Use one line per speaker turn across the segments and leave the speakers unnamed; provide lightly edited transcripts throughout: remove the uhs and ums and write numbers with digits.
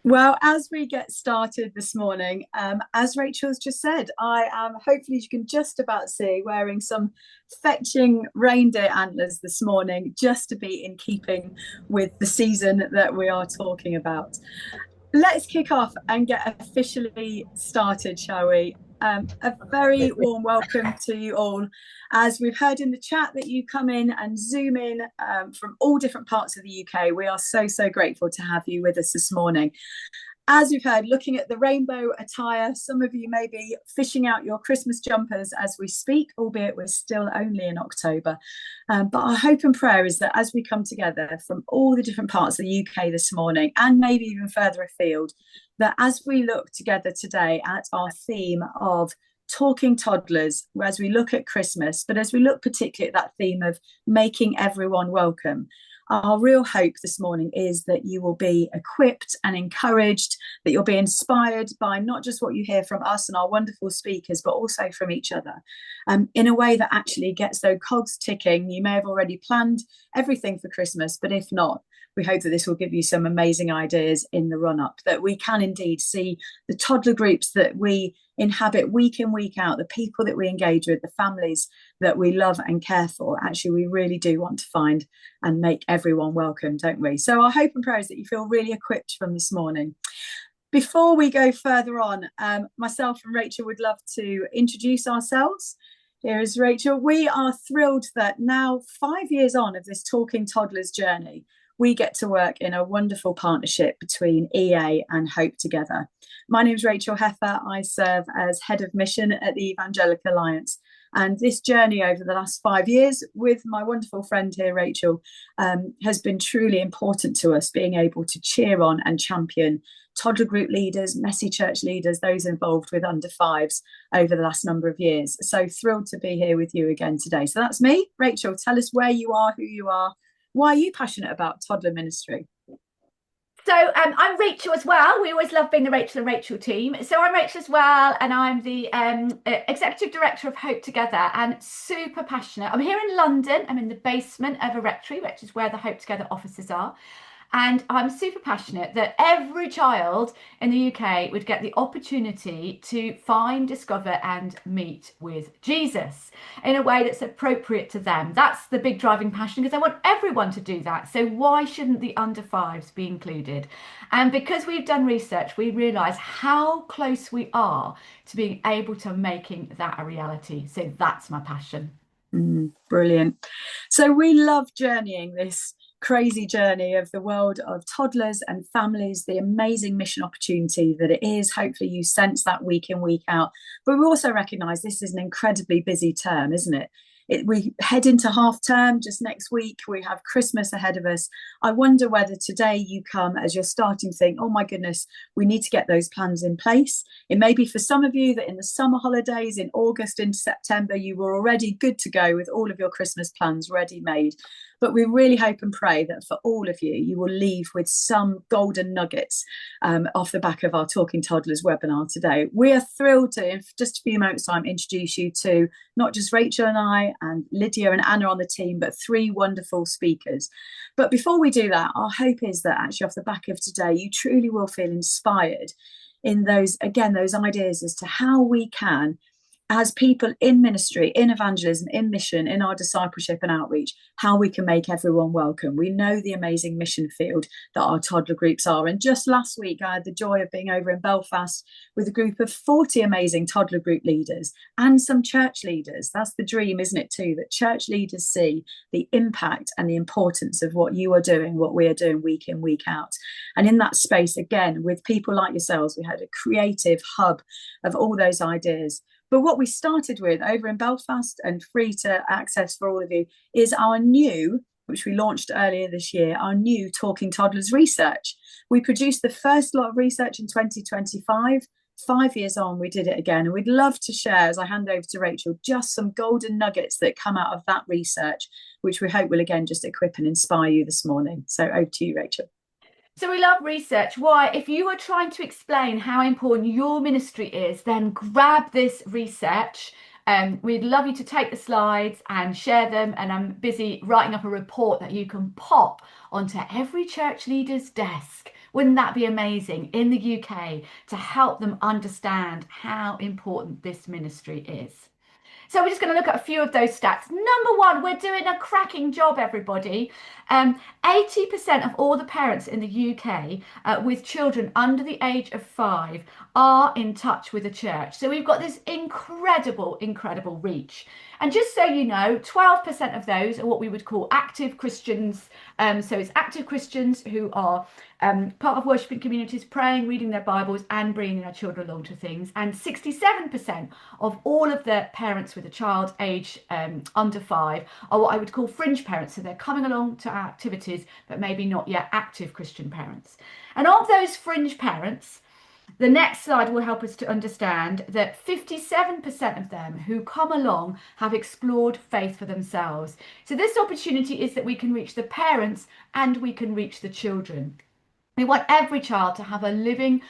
Well, as we get started this morning, as Rachel's just said, I am hopefully you can just about see wearing some fetching reindeer antlers this morning, just to be in keeping with the season that we are talking about. Let's kick off and get officially started, shall we? A very warm welcome to you all. As we've heard in the chat that you come in and zoom in from all different parts of the UK, we are so grateful to have you with us this morning. As we've heard, looking at the rainbow attire, some of you may be fishing out your Christmas jumpers as we speak, albeit we're still only in October. But our hope and prayer is that as we come together from all the different parts of the UK this morning, and maybe even further afield, that as we look together today at our theme of talking toddlers, as we look at Christmas, but as we look particularly at that theme of making everyone welcome, our real hope this morning is that you will be equipped and encouraged, that you'll be inspired by not just what you hear from us and our wonderful speakers, but also from each other, in a way that actually gets those cogs ticking. You may have already planned everything for Christmas, but if not, we hope that this will give you some amazing ideas in the run up, that we can indeed see the toddler groups that we inhabit week in, week out, the people that we engage with, the families that we love and care for. Actually, we really do want to find and make everyone welcome, don't we? So our hope and prayer is that you feel really equipped from this morning. Before we go further on, myself and Rachel would love to introduce ourselves. Here is Rachel. We are thrilled that now, 5 years on of this Talking Toddlers journey, we get to work in a wonderful partnership between EA and Hope Together. My name is Rachel Heffer. I serve as Head of Mission at the Evangelical Alliance. And this journey over the last 5 years with my wonderful friend here, Rachel, has been truly important to us, being able to cheer on and champion toddler group leaders, messy church leaders, those involved with under fives over the last number of years. So thrilled to be here with you again today. So that's me. Rachel, tell us where you are, who you are. Why are you passionate about toddler ministry?
So I'm Rachel as well. We always love being the Rachel and Rachel team. So I'm Rachel as well, and I'm the Executive Director of Hope Together, and super passionate. I'm here in London. I'm in the basement of a rectory, which is where the Hope Together offices are. And I'm super passionate that every child in the UK would get the opportunity to find, discover, and meet with Jesus in a way that's appropriate to them. That's the big driving passion, because I want everyone to do that. So why shouldn't the under fives be included? And because we've done research, we realise how close we are to being able to making that a reality. So that's my passion.
Brilliant. So we love journeying this crazy journey of the world of toddlers and families, the amazing mission opportunity that it is. Hopefully you sense that week in, week out. But we also recognise this is an incredibly busy term, isn't it? We head into half term just next week. We have Christmas ahead of us. I wonder whether today you come as you're starting to think, oh my goodness, we need to get those plans in place. It may be for some of you that in the summer holidays in August into September, you were already good to go with all of your Christmas plans ready made. But we really hope and pray that for all of you, you will leave with some golden nuggets off the back of our Talking Toddlers webinar today. We are thrilled to, in just a few moments' time, introduce you to not just Rachel and I and Lydia and Anna on the team, but three wonderful speakers. But before we do that, our hope is that actually off the back of today, you truly will feel inspired in those, again, those ideas as to how we can, as people in ministry, in evangelism, in mission, in our discipleship and outreach, how we can make everyone welcome. We know the amazing mission field that our toddler groups are. And just last week, I had the joy of being over in Belfast with a group of 40 amazing toddler group leaders and some church leaders. That's the dream, isn't it, too, that church leaders see the impact and the importance of what you are doing, what we are doing week in, week out. And in that space, again, with people like yourselves, we had a creative hub of all those ideas. But what we started with over in Belfast and free to access for all of you is our new, which we launched earlier this year, our new Talking Toddlers research. We produced the first lot of research in 2025. 5 years on, we did it again. And we'd love to share, as I hand over to Rachel, just some golden nuggets that come out of that research, which we hope will again just equip and inspire you this morning. So over to you, Rachel.
So we love research. Why? If you are trying to explain how important your ministry is, then grab this research We'd love you to take the slides and share them. And I'm busy writing up a report that you can pop onto every church leader's desk. Wouldn't that be amazing in the UK to help them understand how important this ministry is? So we're just going to look at a few of those stats. Number one, we're doing a cracking job, everybody. 80% of all the parents in the UK with children under the age of 5 are in touch with the church. So we've got this incredible, incredible reach. And just so you know, 12% of those are what we would call active Christians. So it's active Christians who are part of worshiping communities, praying, reading their Bibles and bringing their children along to things. And 67% of all of the parents with a child age under 5 are what I would call fringe parents. So they're coming along to our activities, but maybe not yet active Christian parents. And of those fringe parents, the next slide will help us to understand that 57% of them who come along have explored faith for themselves. So this opportunity is that we can reach the parents and we can reach the children. We want every child to have a living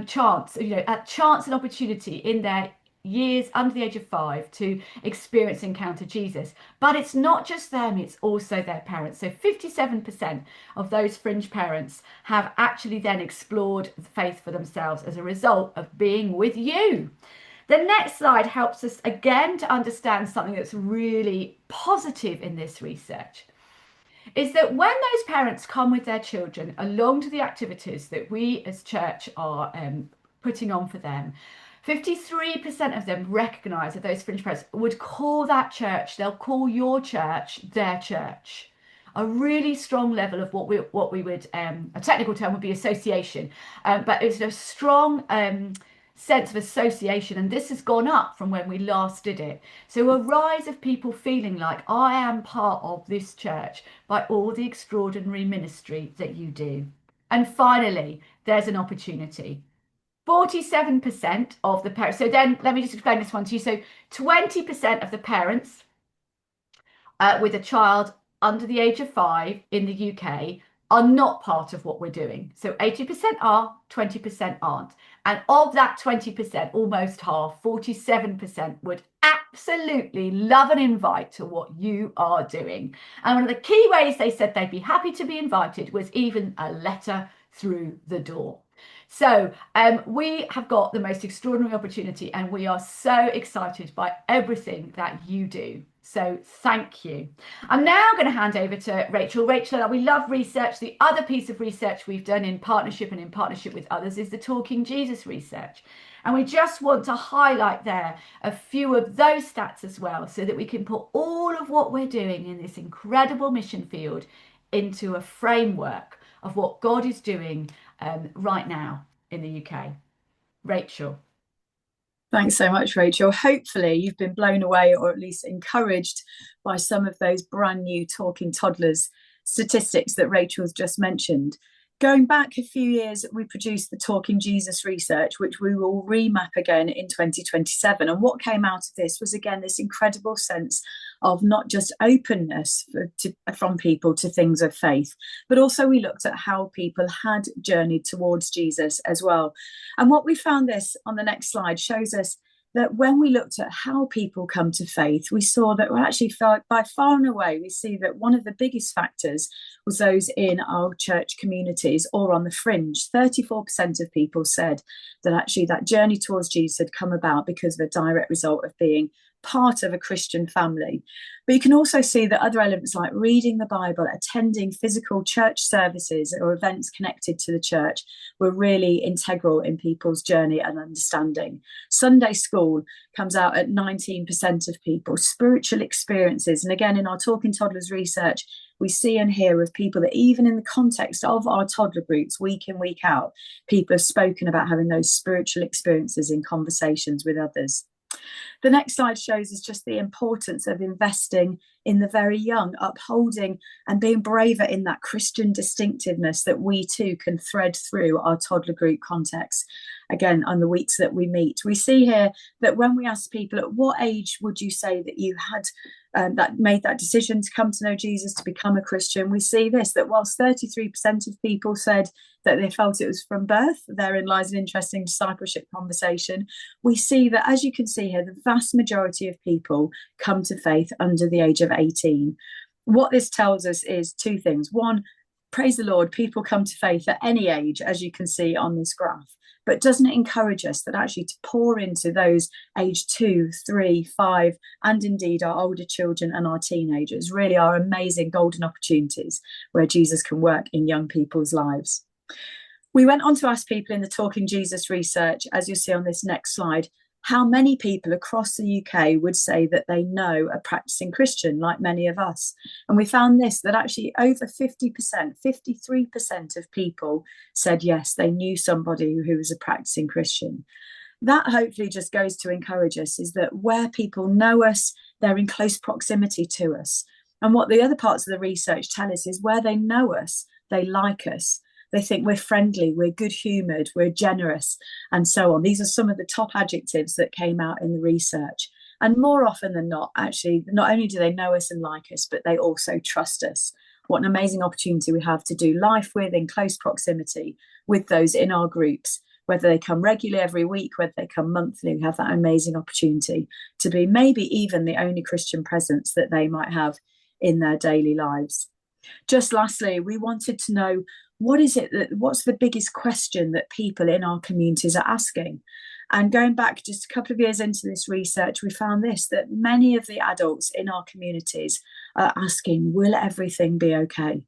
chance, a chance and opportunity in their years under the age of 5 to experience and encounter Jesus. But it's not just them, it's also their parents. So 57% of those fringe parents have actually then explored the faith for themselves as a result of being with you. The next slide helps us again to understand something that's really positive in this research. Is that when those parents come with their children along to the activities that we as church are putting on for them, 53% of them recognise that those fringe parents would call that church, they'll call your church their church. A really strong level of what we would, a technical term would be association, but it's a strong sense of association, and this has gone up from when we last did it. So a rise of people feeling like I am part of this church by all the extraordinary ministry that you do. And finally, there's an opportunity. 47% of the parents, so then let me just explain this one to you. So 20% of the parents with a child under the age of 5 in the UK are not part of what we're doing. So 80% are, 20% aren't. And of that 20%, almost half, 47% would absolutely love an invite to what you are doing. And one of the key ways they said they'd be happy to be invited was even a letter through the door. So we have got the most extraordinary opportunity and we are so excited by everything that you do. So thank you. I'm now going to hand over to Rachel. Rachel, we love research. The other piece of research we've done in partnership and in partnership with others is the Talking Jesus research. And we just want to highlight there a few of those stats as well so that we can put all of what we're doing in this incredible mission field into a framework of what God is doing right now in the UK. Rachel.
Thanks so much, Rachel. Hopefully you've been blown away or at least encouraged by some of those brand new Talking Toddlers statistics that Rachel's just mentioned. Going back a few years, we produced the Talking Jesus research, which we will remap again in 2027. And what came out of this was, again, this incredible sense of not just openness from people to things of faith, but also we looked at how people had journeyed towards Jesus as well. And what we found, this on the next slide, shows us that when we looked at how people come to faith, we saw that we're actually by far and away, we see that one of the biggest factors was those in our church communities or on the fringe. 34% of people said that actually that journey towards Jesus had come about because of a direct result of being part of a Christian family. But you can also see that other elements like reading the Bible, attending physical church services or events connected to the church were really integral in people's journey and understanding. Sunday school comes out at 19% of people. Spiritual experiences, and again in our Talking Toddlers research, we see and hear of people that even in the context of our toddler groups, week in, week out, people have spoken about having those spiritual experiences in conversations with others. The next slide shows us just the importance of investing in the very young, upholding and being braver in that Christian distinctiveness that we too can thread through our toddler group context. again on the weeks that we meet. We see here that when we ask people, at what age would you say that you had that made that decision to come to know Jesus, to become a Christian, we see this, that whilst 33% of people said that they felt it was from birth, therein lies an interesting discipleship conversation. We see that, as you can see here, the vast majority of people come to faith under the age of 18. What this tells us is two things. One, praise the Lord, people come to faith at any age, as you can see on this graph. But doesn't it encourage us that actually to pour into those age 2, 3, 5, and indeed our older children and our teenagers really are amazing golden opportunities where Jesus can work in young people's lives. We went on to ask people in the Talking Jesus research, as you'll see on this next slide, how many people across the UK would say that they know a practicing Christian, like many of us. And we found this, that actually over 50%, 53% of people said yes, they knew somebody who was a practicing Christian. That hopefully just goes to encourage us, is that where people know us, they're in close proximity to us. And what the other parts of the research tell us is where they know us, they like us. They think we're friendly, we're good-humoured, we're generous, and so on. These are some of the top adjectives that came out in the research. And more often than not, actually, not only do they know us and like us, but they also trust us. What an amazing opportunity we have to do life with, in close proximity with those in our groups, whether they come regularly every week, whether they come monthly. We have that amazing opportunity to be maybe even the only Christian presence that they might have in their daily lives. Just lastly, we wanted to know, what's the biggest question that people in our communities are asking? And going back just a couple of years into this research, we found this, that many of the adults in our communities are asking, will everything be okay?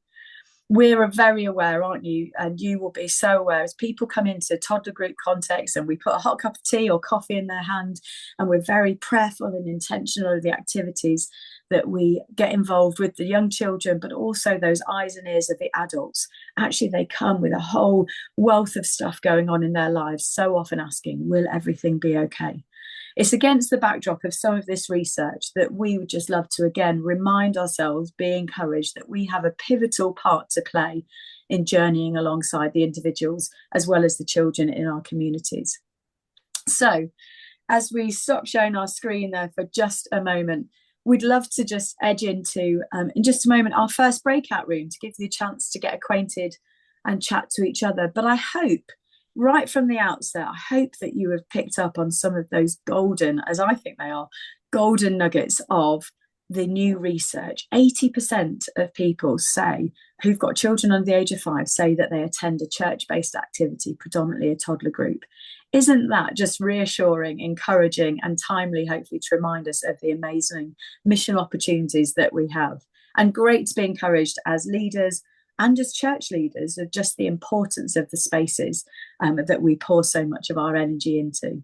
We're very aware, aren't you? And you will be so aware, as people come into toddler group context and we put a hot cup of tea or coffee in their hand, and we're very prayerful and intentional of the activities that we get involved with the young children, but also those eyes and ears of the adults. Actually, they come with a whole wealth of stuff going on in their lives, so often asking, will everything be okay? It's against the backdrop of some of this research that we would just love to, again, remind ourselves, be encouraged that we have a pivotal part to play in journeying alongside the individuals as well as the children in our communities. So, as we stop sharing our screen there for just a moment, we'd love to just edge into, in just a moment, our first breakout room to give you a chance to get acquainted and chat to each other. But I hope, right from the outset, I hope that you have picked up on some of those golden, as I think they are, golden nuggets of the new research. 80% of people who've got children under the age of 5 say that they attend a church-based activity, predominantly a toddler group. Isn't that just reassuring, encouraging, and timely, hopefully, to remind us of the amazing mission opportunities that we have? And great to be encouraged as leaders and as church leaders of just the importance of the spaces that we pour so much of our energy into.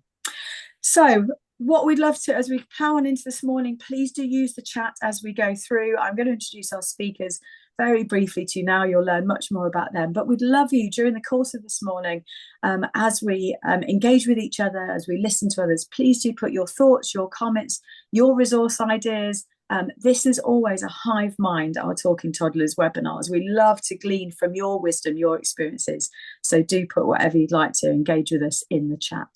So what we'd love to, as we plough on into this morning, please do use the chat as we go through. I'm going to introduce our speakers very briefly to you now. You'll learn much more about them. But we'd love you during the course of this morning, as we engage with each other, as we listen to others, please do put your thoughts, your comments, your resource ideas. This is always a hive mind, our Talking Toddlers webinars. We love to glean from your wisdom, your experiences. So do put whatever you'd like to engage with us in the chat.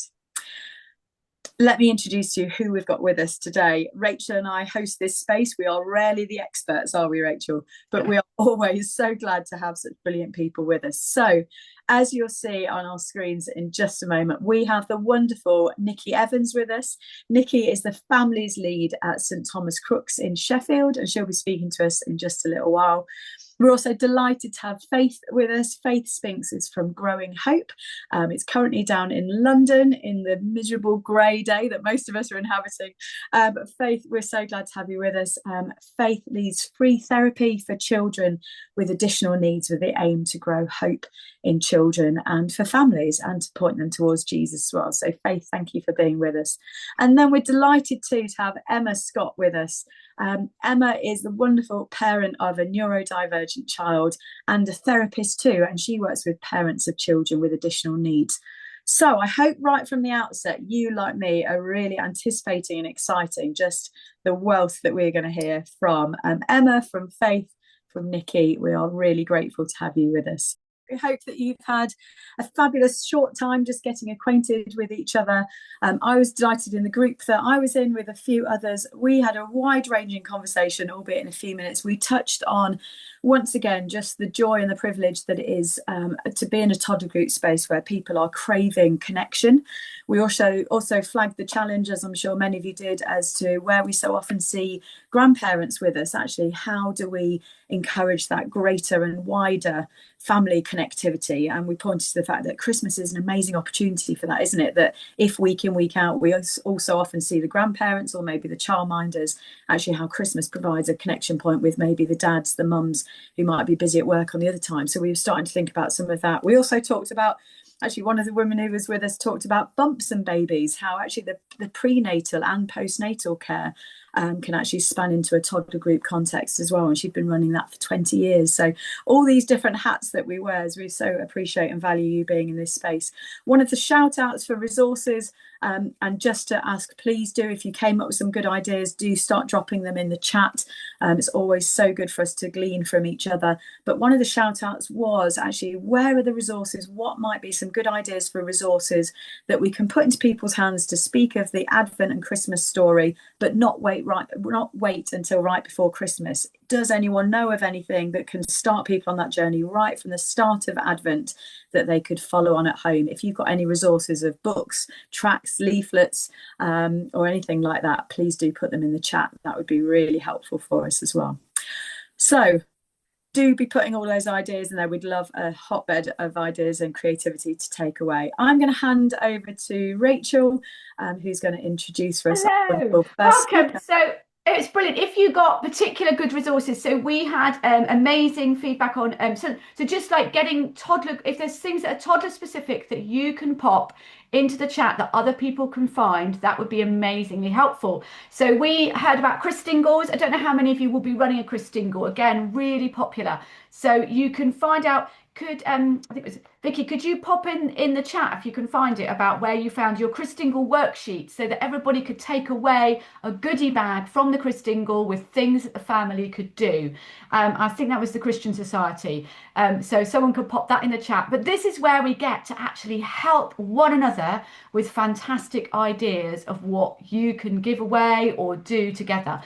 Let me introduce to you who we've got with us today. Rachel and I host this space. We are rarely the experts, are we, Rachel? But we are always so glad to have such brilliant people with us. So, as you'll see on our screens in just a moment, we have the wonderful Nikki Evans with us. Nikki is the families lead at St Thomas Crooks in Sheffield, and she'll be speaking to us in just a little while. We're also delighted to have Faith with us. Faith Spinks is from Growing Hope. It's currently down in London in the miserable grey day that most of us are inhabiting. But Faith, we're so glad to have you with us. Faith leads free therapy for children with additional needs with the aim to grow hope in children and for families and to point them towards Jesus as well. So Faith, thank you for being with us. And then we're delighted too to have Emma Scott with us. Emma is the wonderful parent of a neurodivergent child and a therapist too, and she works with parents of children with additional needs. So I hope right from the outset, you, like me, are really anticipating and exciting just the wealth that we're going to hear from Emma, from Faith, from Nikki. We are really grateful to have you with us. We hope that you've had a fabulous short time just getting acquainted with each other. I was delighted in the group that I was in with a few others. We had a wide-ranging conversation, albeit in a few minutes. We touched on, once again, just the joy and the privilege that it is to be in a toddler group space where people are craving connection. We also flagged the challenge, as I'm sure many of you did, as to where we so often see grandparents with us. Actually, how do we encourage that greater and wider family connectivity? And we pointed to the fact that Christmas is an amazing opportunity for that, isn't it? That if week in, week out, we also often see the grandparents or maybe the childminders, actually how Christmas provides a connection point with maybe the dads, the mums who might be busy at work on the other time. So we were starting to think about some of that. We also talked about, actually, one of the women who was with us talked about bumps and babies, how actually the prenatal and postnatal care can actually span into a toddler group context as well. And she'd been running that for 20 years. So all these different hats that we wear, as we so appreciate and value you being in this space. One of the shout outs for resources, and just to ask, please do, if you came up with some good ideas, do start dropping them in the chat. It's always so good for us to glean from each other. But one of the shout outs was actually, where are the resources? What might be some good ideas for resources that we can put into people's hands to speak of the Advent and Christmas story, but not wait until right before Christmas? Does anyone know of anything that can start people on that journey right from the start of Advent that they could follow on at home? If you've got any resources of books, tracts, leaflets, or anything like that, please do put them in the chat. That would be really helpful for us as well. So do be putting all those ideas in there. We'd love a hotbed of ideas and creativity to take away. I'm going to hand over to Rachel, who's going to introduce for us.
Hello, welcome. So it's brilliant. If you got particular good resources, so we had amazing feedback on so just like getting toddler, if there's things that are toddler specific that you can pop into the chat that other people can find, that would be amazingly helpful. So we heard about Christingles. I don't know how many of you will be running a Christingle. Again, really popular. So you can find out, could I think it was Vicky, could you pop in the chat if you can find it, about where you found your Christingle worksheet, so that everybody could take away a goodie bag from the Christingle with things that the family could do. I think that was the Christian Society. So someone could pop that in the chat. But this is where we get to actually help one another with fantastic ideas of what you can give away or do together.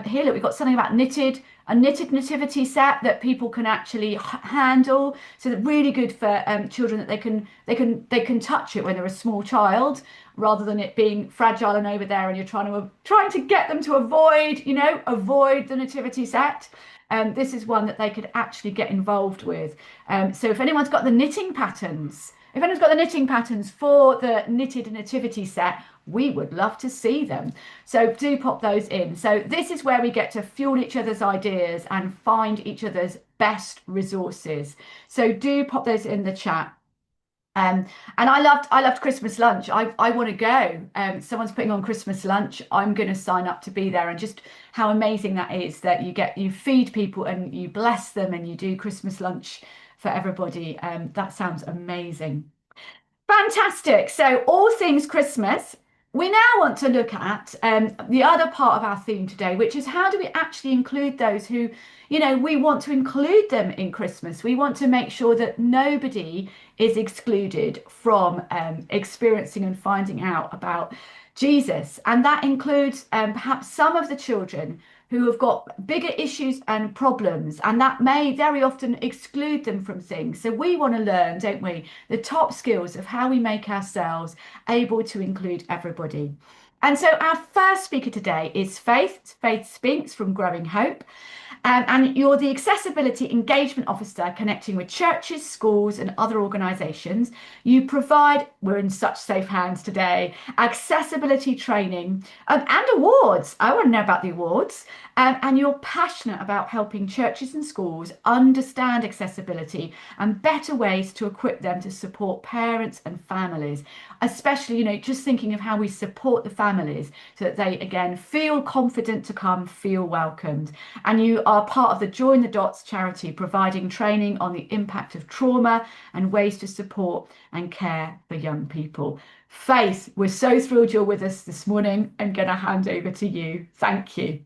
Here, look, we've got something about a knitted nativity set that people can actually handle. So they're really good for children, that they can touch it when they're a small child, rather than it being fragile and over there and you're trying to get them to avoid the nativity set. This is one that they could actually get involved with. So if anyone's got the knitting patterns, for the knitted nativity set, we would love to see them. So do pop those in. So this is where we get to fuel each other's ideas and find each other's best resources. So do pop those in the chat. And I loved Christmas lunch. I want to go. Someone's putting on Christmas lunch. I'm going to sign up to be there. And just how amazing that is, that you feed people and you bless them and you do Christmas lunch for everybody. That sounds amazing. Fantastic. So all things Christmas. We now want to look at the other part of our theme today, which is, how do we actually include those who, we want to include them in Christmas. We want to make sure that nobody is excluded from experiencing and finding out about Jesus. And that includes perhaps some of the children who have got bigger issues and problems, and that may very often exclude them from things. So we want to learn, don't we, the top skills of how we make ourselves able to include everybody. And so our first speaker today is Faith Spinks from Growing Hope. And you're the Accessibility Engagement Officer connecting with churches, schools and other organisations. You provide, we're in such safe hands today, accessibility training and awards. I want to know about the awards. And you're passionate about helping churches and schools understand accessibility and better ways to equip them to support parents and families, especially, just thinking of how we support the families so that they, again, feel confident to come, feel welcomed. And you are part of the Join the Dots charity, providing training on the impact of trauma and ways to support and care for young people. Faith, we're so thrilled you're with us this morning. I'm going to hand over to you. Thank you.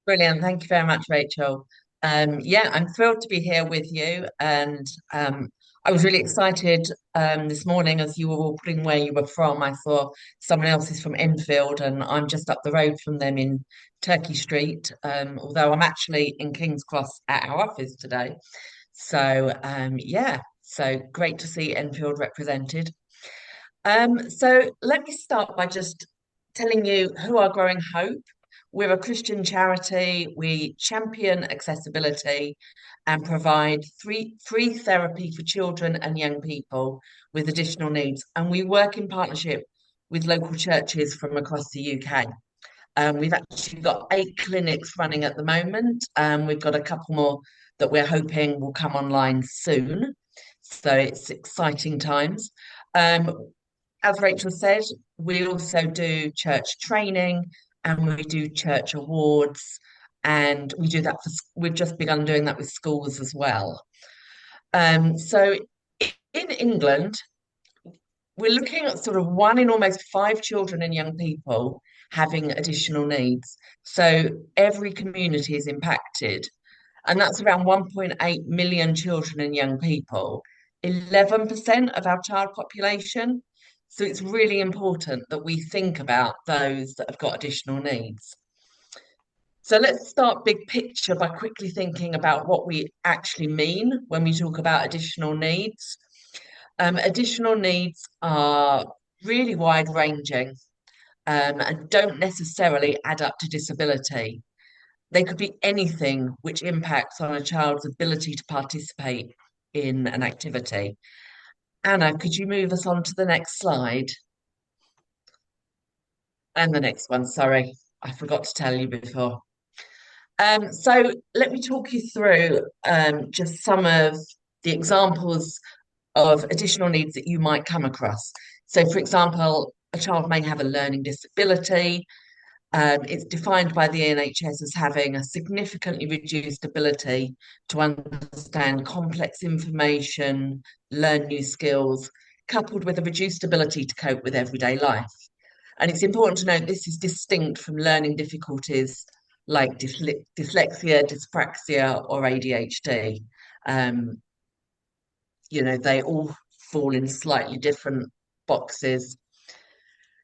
Brilliant. Thank you very much, Rachel. Yeah, I'm thrilled to be here with you. And I was really excited this morning as you were all putting where you were from. I saw someone else is from Enfield, and I'm just up the road from them in Turkey Street, although I'm actually in King's Cross at our office today. Yeah, so great to see Enfield represented. So let me start by just telling you who are Growing Hope. We're a Christian charity. We champion accessibility and provide free therapy for children and young people with additional needs. And we work in partnership with local churches from across the UK. We've actually got 8 clinics running at the moment. We've got a couple more that we're hoping will come online soon. So it's exciting times. Um, as Rachel said, we also do church training and we do church awards, and we do that we've just begun doing that with schools as well. So in England, we're looking at sort of one in almost 5 children and young people having additional needs. So every community is impacted, and that's around 1.8 million children and young people, 11% of our child population. So it's really important that we think about those that have got additional needs. So let's start big picture by quickly thinking about what we actually mean when we talk about additional needs. Additional needs are really wide ranging and don't necessarily add up to disability. They could be anything which impacts on a child's ability to participate in an activity. Anna, could you move us on to the next slide? And the next one, sorry, I forgot to tell you before. So let me talk you through just some of the examples of additional needs that you might come across. So, for example, a child may have a learning disability. It's defined by the NHS as having a significantly reduced ability to understand complex information, learn new skills, coupled with a reduced ability to cope with everyday life. And it's important to note this is distinct from learning difficulties like dyslexia, dyspraxia, or ADHD. They all fall in slightly different boxes.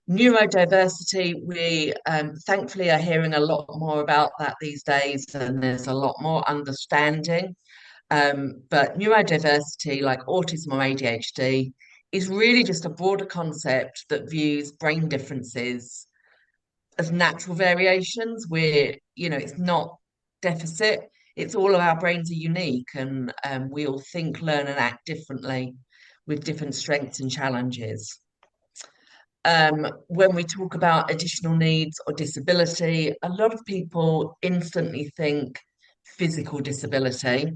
Neurodiversity, we thankfully are hearing a lot more about that these days, and there's a lot more understanding. But neurodiversity, like autism or ADHD, is really just a broader concept that views brain differences as natural variations where, it's not deficit. It's all of our brains are unique, and we all think, learn, and act differently with different strengths and challenges. When we talk about additional needs or disability, a lot of people instantly think physical disability.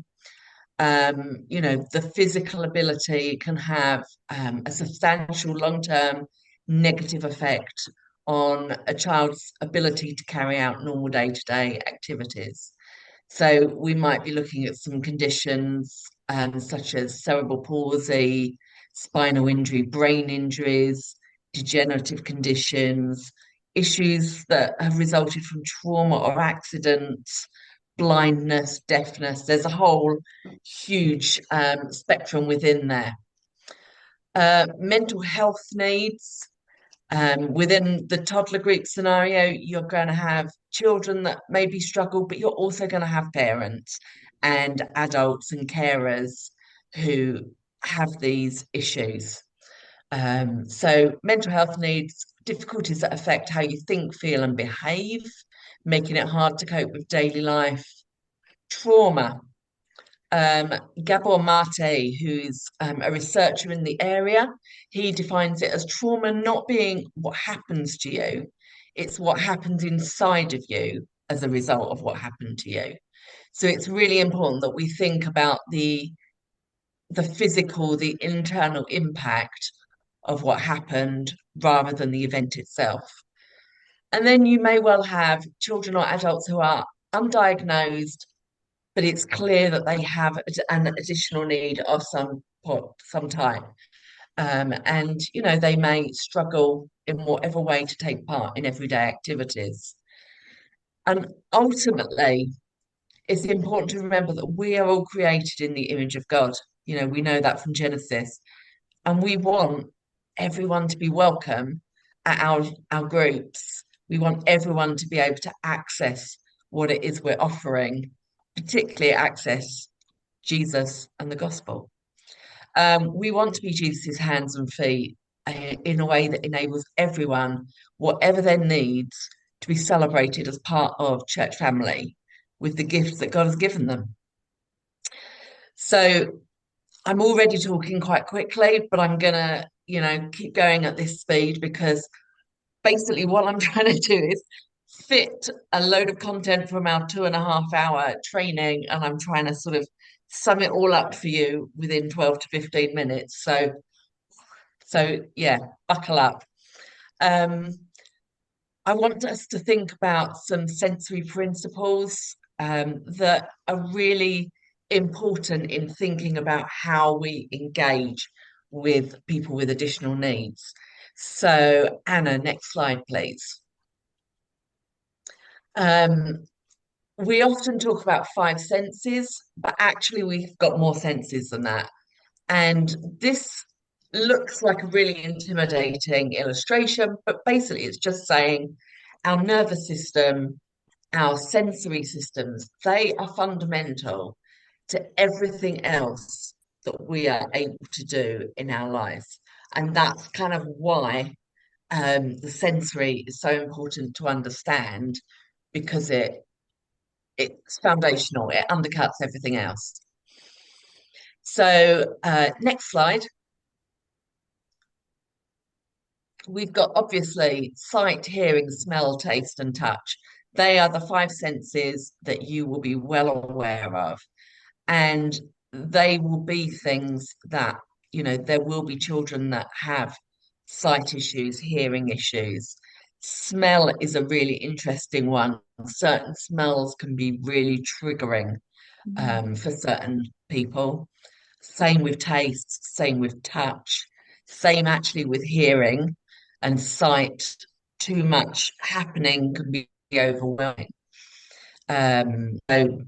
The physical ability can have a substantial long-term negative effect on a child's ability to carry out normal day-to-day activities. So we might be looking at some conditions such as cerebral palsy, spinal injury, brain injuries, degenerative conditions, issues that have resulted from trauma or accidents, blindness, deafness. There's a whole huge spectrum within there. Mental health needs. Within the toddler group scenario, you're going to have children that maybe struggle, but you're also going to have parents and adults and carers who have these issues. So mental health needs, difficulties that affect how you think, feel, and behave, making it hard to cope with daily life. Trauma. Gabor Mate, who's a researcher in the area, he defines it as trauma not being what happens to you, it's what happens inside of you as a result of what happened to you. So it's really important that we think about the physical, the internal impact of what happened rather than the event itself. And then you may well have children or adults who are undiagnosed, but it's clear that they have an additional need of some time. And, they may struggle in whatever way to take part in everyday activities. And ultimately, it's important to remember that we are all created in the image of God. You know, we know that from Genesis, and we want everyone to be welcome at our groups. We want everyone to be able to access what it is we're offering, particularly access Jesus and the gospel. We want to be Jesus's hands and feet in a way that enables everyone, whatever their needs, to be celebrated as part of church family with the gifts that God has given them. So I'm already talking quite quickly, but I'm gonna, keep going at this speed because basically what I'm trying to do is fit a load of content from our 2.5 hour training, and I'm trying to sort of sum it all up for you within 12 to 15 minutes. So yeah, buckle up. I want us to think about some sensory principles that are really important in thinking about how we engage with people with additional needs. So, Anna, next slide, please. We often talk about 5 senses, but actually we've got more senses than that. And this looks like a really intimidating illustration, but basically it's just saying our nervous system, our sensory systems, they are fundamental to everything else that we are able to do in our lives. And that's kind of why the sensory is so important to understand, because it's foundational, it undercuts everything else. So next slide. We've got obviously sight, hearing, smell, taste, and touch. They are the 5 senses that you will be well aware of. And they will be things that, there will be children that have sight issues, hearing issues. Smell is a really interesting one. Certain smells can be really triggering for certain people. Same with taste, same with touch, same actually with hearing and sight. Too much happening can be overwhelming. So,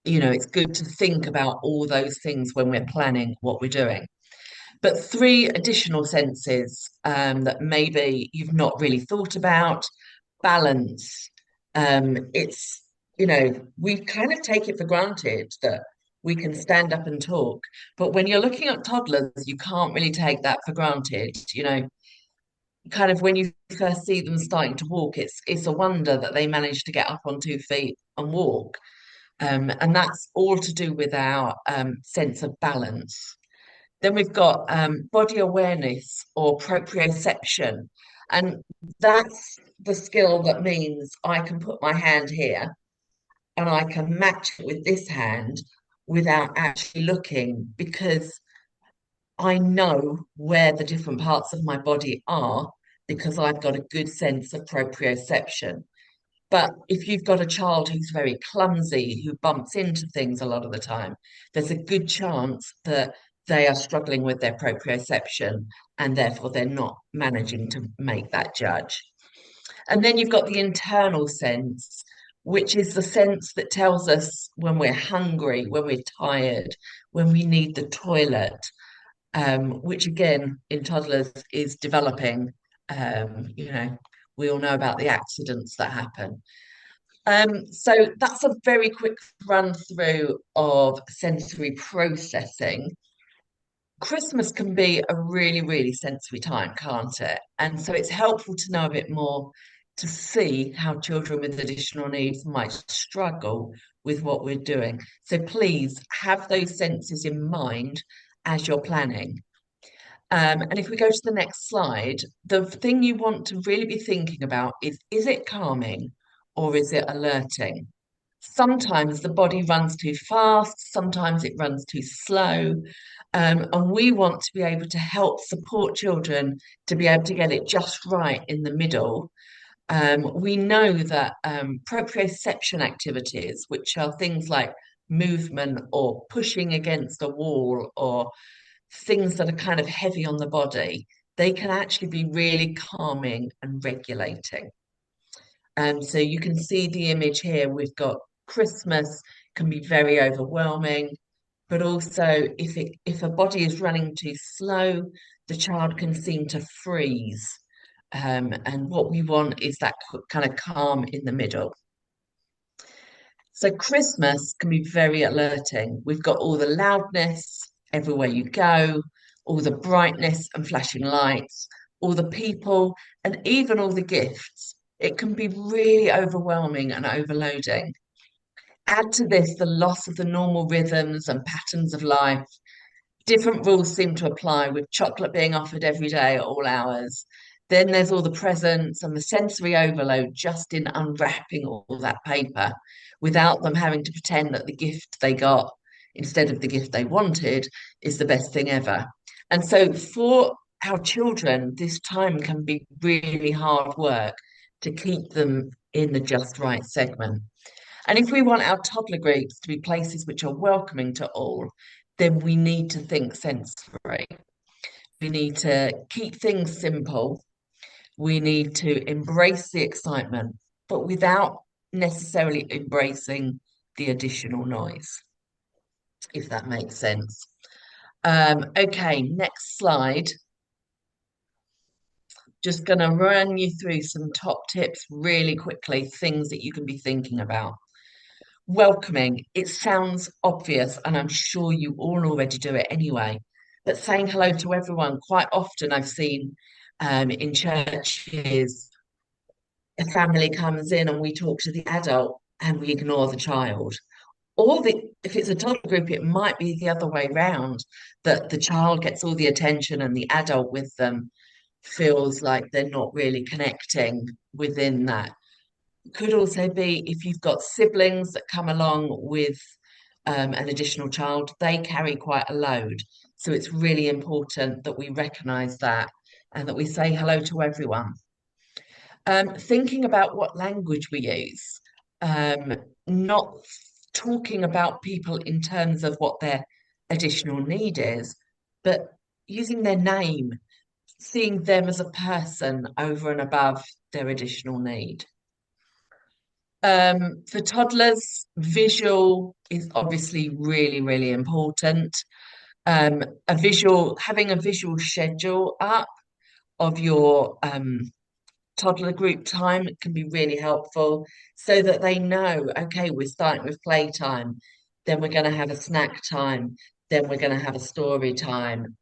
it's good to think about all those things when we're planning what we're doing. But 3 additional senses that maybe you've not really thought about. Balance. It's, we kind of take it for granted that we can stand up and talk. But when you're looking at toddlers, you can't really take that for granted. Kind of when you first see them starting to walk, it's a wonder that they manage to get up on 2 feet and walk. And that's all to do with our sense of balance. Then we've got body awareness or proprioception. And that's the skill that means I can put my hand here and I can match it with this hand without actually looking, because I know where the different parts of my body are, because I've got a good sense of proprioception. But if you've got a child who's very clumsy, who bumps into things a lot of the time, there's a good chance that they are struggling with their proprioception, and therefore they're not managing to make that judge. And then you've got the internal sense, which is the sense that tells us when we're hungry, when we're tired, when we need the toilet, which again in toddlers is developing. We all know about the accidents that happen. So that's a very quick run through of sensory processing. Christmas can be a really, really sensory time, can't it? And so it's helpful to know a bit more to see how children with additional needs might struggle with what we're doing. So please have those senses in mind as you're planning. And if we go to the next slide, the thing you want to really be thinking about is it calming or is it alerting? Sometimes the body runs too fast, sometimes it runs too slow. And we want to be able to help support children to be able to get it just right in the middle. We know that proprioception activities, which are things like movement or pushing against a wall or things that are kind of heavy on the body, they can actually be really calming and regulating. So you can see the image here. We've got Christmas can be very overwhelming, but also if a body is running too slow, the child can seem to freeze. And what we want is that kind of calm in the middle. So Christmas can be very alerting. We've got all the loudness everywhere you go, all the brightness and flashing lights, all the people, and even all the gifts. It can be really overwhelming and overloading. Add to this the loss of the normal rhythms and patterns of life. Different rules seem to apply, with chocolate being offered every day at all hours. Then there's all the presents and the sensory overload just in unwrapping all that paper without them having to pretend that the gift they got instead of the gift they wanted is the best thing ever. And so for our children, this time can be really hard work to keep them in the just right segment. And if we want our toddler groups to be places which are welcoming to all, then we need to think sensory. We need to keep things simple. We need to embrace the excitement, but without necessarily embracing the additional noise, if that makes sense. Okay, next slide. Just going to run you through some top tips really quickly, things that you can be thinking about. Welcoming, it sounds obvious, and I'm sure you all already do it anyway, but saying hello to everyone, quite often I've seen in churches, a family comes in and we talk to the adult and we ignore the child. Or if it's a toddler group, it might be the other way round, that the child gets all the attention and the adult with them feels like they're not really connecting within that. Could also be if you've got siblings that come along with an additional child, they carry quite a load. So it's really important that we recognise that and that we say hello to everyone. Thinking about what language we use, not talking about people in terms of what their additional need is, but using their name, seeing them as a person over and above their additional need. For toddlers, visual is obviously really, really important. Having a visual schedule up of your toddler group time can be really helpful so that they know, okay, we're starting with playtime, then we're going to have a snack time, then we're going to have a story time,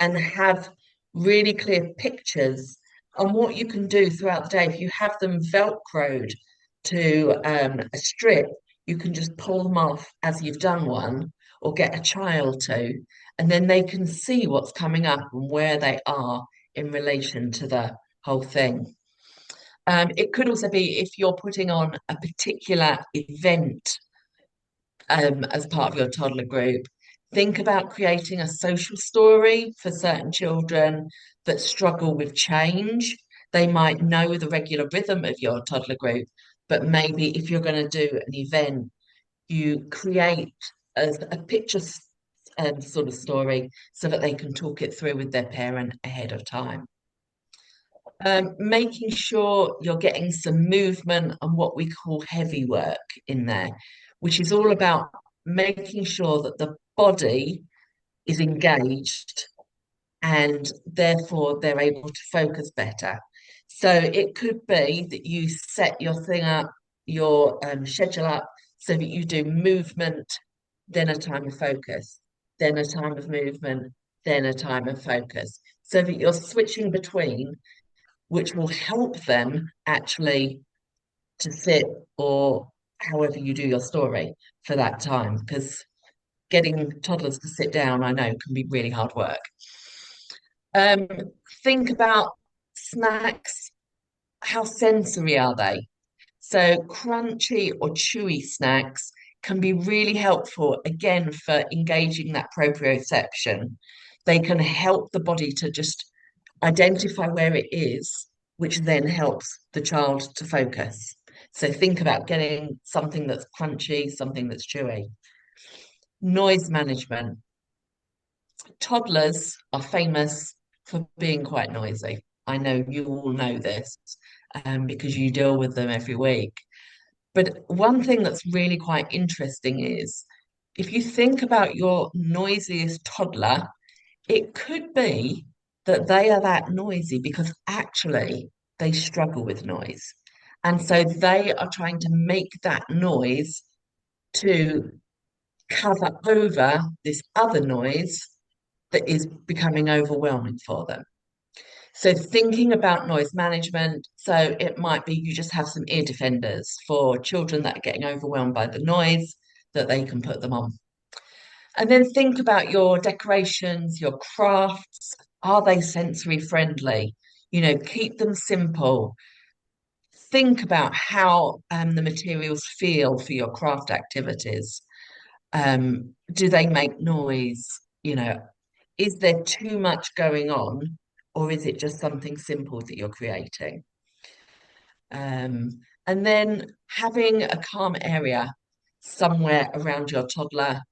and have really clear pictures on what you can do throughout the day. If you have them velcroed to a strip, you can just pull them off as you've done one, or get a child to, and then they can see what's coming up and where they are in relation to the whole thing. It could also be if you're putting on a particular event as part of your toddler group, think about creating a social story for certain children that struggle with change. They might know the regular rhythm of your toddler group, but maybe if you're going to do an event, you create a picture sort of story so that they can talk it through with their parent ahead of time. Making sure you're getting some movement and what we call heavy work in there, which is all about making sure that the body is engaged and therefore they're able to focus better. So it could be that you set your thing up, your schedule up, so that you do movement, then a time of focus, then a time of movement, then a time of focus, so that you're switching between, which will help them actually to sit or however you do your story for that time, because getting toddlers to sit down, I know, can be really hard work. Think about snacks. How sensory are they? So crunchy or chewy snacks can be really helpful, again, for engaging that proprioception. They can help the body to just identify where it is, which then helps the child to focus. So think about getting something that's crunchy, something that's chewy. Noise management. Toddlers are famous for being quite noisy. I know you all know this because you deal with them every week. But one thing that's really quite interesting is if you think about your noisiest toddler, it could be that they are that noisy because actually they struggle with noise. And so they are trying to make that noise to cover over this other noise that is becoming overwhelming for them. So thinking about noise management, so it might be you just have some ear defenders for children that are getting overwhelmed by the noise that they can put them on. And then think about your decorations, your crafts. Are they sensory friendly? You know, keep them simple. Think about how the materials feel for your craft activities. Do they make noise? You know, is there too much going on, or is it just something simple that you're creating? And then having a calm area somewhere around your toddler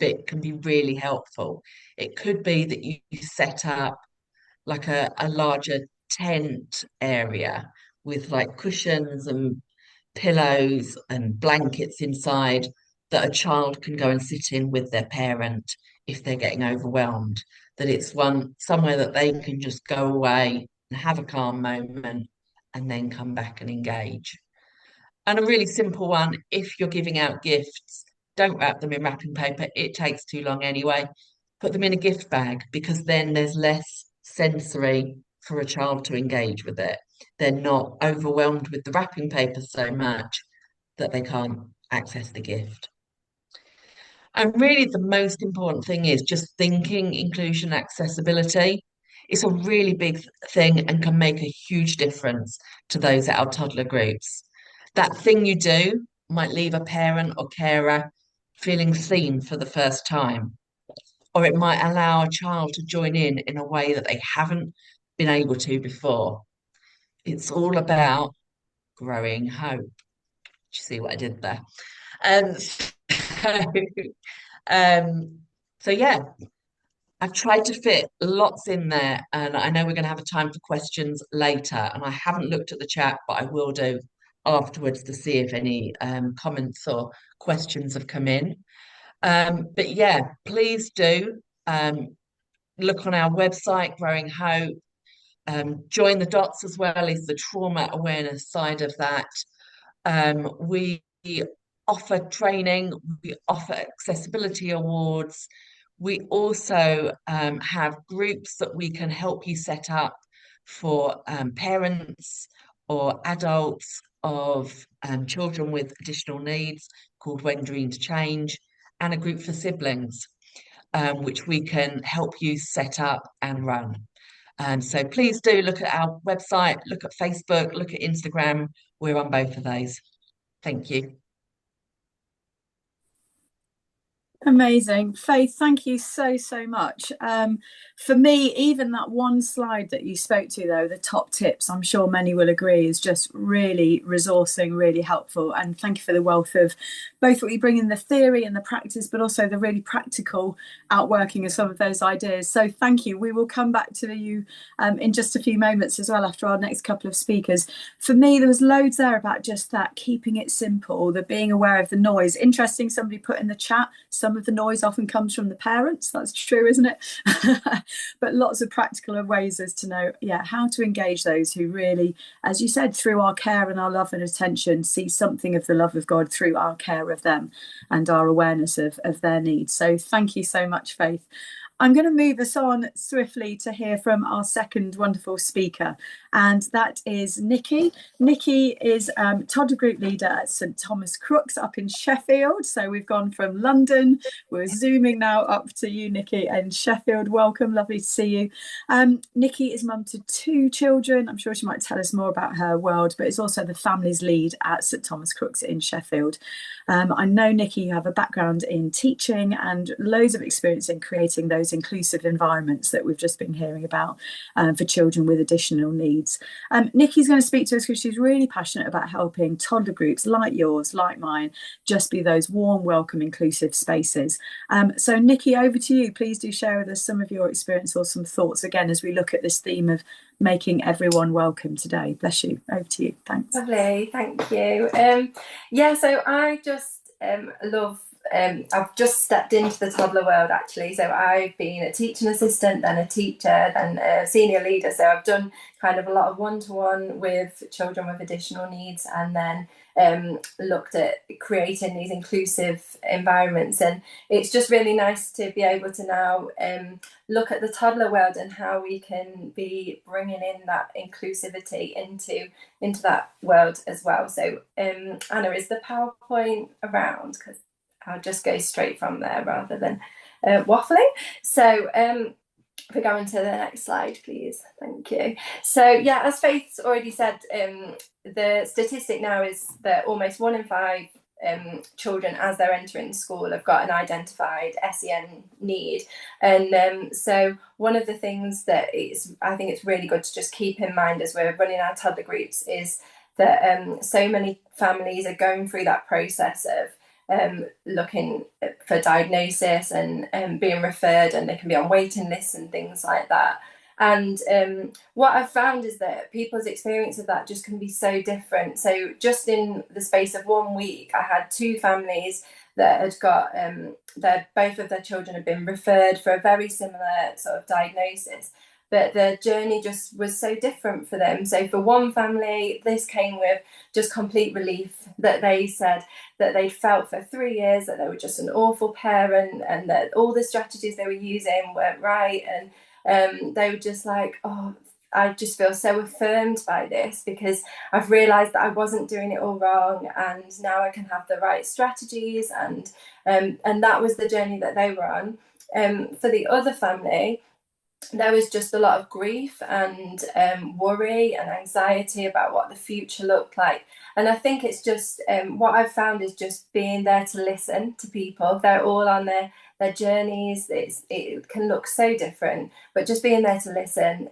bit can be really helpful. It could be that you set up like a larger tent area with like cushions and pillows and blankets inside that a child can go and sit in with their parent if they're getting overwhelmed. That it's one somewhere that they can just go away and have a calm moment and then come back and engage. And a really simple one, if you're giving out gifts, don't wrap them in wrapping paper. It takes too long anyway. Put them in a gift bag because then there's less sensory for a child to engage with it. They're not overwhelmed with the wrapping paper so much that they can't access the gift. And really, the most important thing is just thinking inclusion accessibility. It's a really big thing and can make a huge difference to those at our toddler groups. That thing you do might leave a parent or carer feeling seen for the first time, or it might allow a child to join in a way that they haven't been able to before. It's all about growing hope. Do you see what I did there? And so, um, so yeah, I've tried to fit lots in there, and I know we're going to have a time for questions later. And I haven't looked at the chat, but I will do afterwards to see if any comments or questions have come in. But yeah, please do look on our website, Growing Hope. Join the Dots as well is the trauma awareness side of that. We offer training, we offer accessibility awards. We also have groups that we can help you set up for parents or adults of children with additional needs called When Dreams Change, and a group for siblings, which we can help you set up and run. So please do look at our website, look at Facebook, look at Instagram. We're on both of those. Thank you.
Amazing. Faith, thank you so, so much. For me, even that one slide that you spoke to, though, the top tips, I'm sure many will agree, is just really resourcing, really helpful. And thank you for the wealth of both what you bring in the theory and the practice, but also the really practical outworking of some of those ideas. So thank you. We will come back to you in just a few moments as well after our next couple of speakers. For me, there was loads there about just that, keeping it simple, the being aware of the noise. Interesting, somebody put in the chat, some of the noise often comes from the parents. That's true, isn't it? But lots of practical ways as to know, yeah, how to engage those who really, as you said, through our care and our love and attention, see something of the love of God through our care of them and our awareness of their needs. So thank you so much, Faith. I'm going to move us on swiftly to hear from our second wonderful speaker, and that is Nikki. Nikki is toddler group leader at St Thomas Crooks up in Sheffield. So we've gone from London, we're zooming now up to you, Nikki, in Sheffield. Welcome, lovely to see you. Nikki is mum to 2 children. I'm sure she might tell us more about her world, but is also the family's lead at St Thomas Crooks in Sheffield. I know, Nikki, you have a background in teaching and loads of experience in creating those inclusive environments that we've just been hearing about for children with additional needs. Nikki's going to speak to us because she's really passionate about helping toddler groups like yours, like mine, just be those warm, welcome, inclusive spaces. So Nikki, over to you. Please do share with us some of your experience or some thoughts, again, as we look at this theme of making everyone welcome today. Bless you. Over to you. Thanks.
Lovely, thank you. Yeah, so I just love, I've just stepped into the toddler world actually. So I've been a teaching assistant, then a teacher, then a senior leader. So I've done kind of a lot of one-to-one with children with additional needs, and then looked at creating these inclusive environments. And it's just really nice to be able to now look at the toddler world and how we can be bringing in that inclusivity into that world as well. So Anna, is the PowerPoint around? Because I'll just go straight from there rather than waffling. So if we go on to the next slide, please. Thank you. So yeah, as Faith's already said, the statistic now is that almost 1 in 5 children, as they're entering school, have got an identified SEN need. And so one of the things that I think it's really good to just keep in mind as we're running our toddler groups is that so many families are going through that process of looking for diagnosis and being referred, and they can be on waiting lists and things like that. And what I've found is that people's experience of that just can be so different. So just in the space of 1 week, I had 2 families that had got both of their children had been referred for a very similar sort of diagnosis, but the journey just was so different for them. So for one family, this came with just complete relief, that they said that they'd felt for 3 years that they were just an awful parent, and that all the strategies they were using weren't right. And they were just like, oh, I just feel so affirmed by this, because I've realised that I wasn't doing it all wrong, and now I can have the right strategies. And that was the journey that they were on. For the other family, there was just a lot of grief and worry and anxiety about what the future looked like. And I think it's just what I've found is just being there to listen to people. They're all on their journeys. It can look so different, but just being there to listen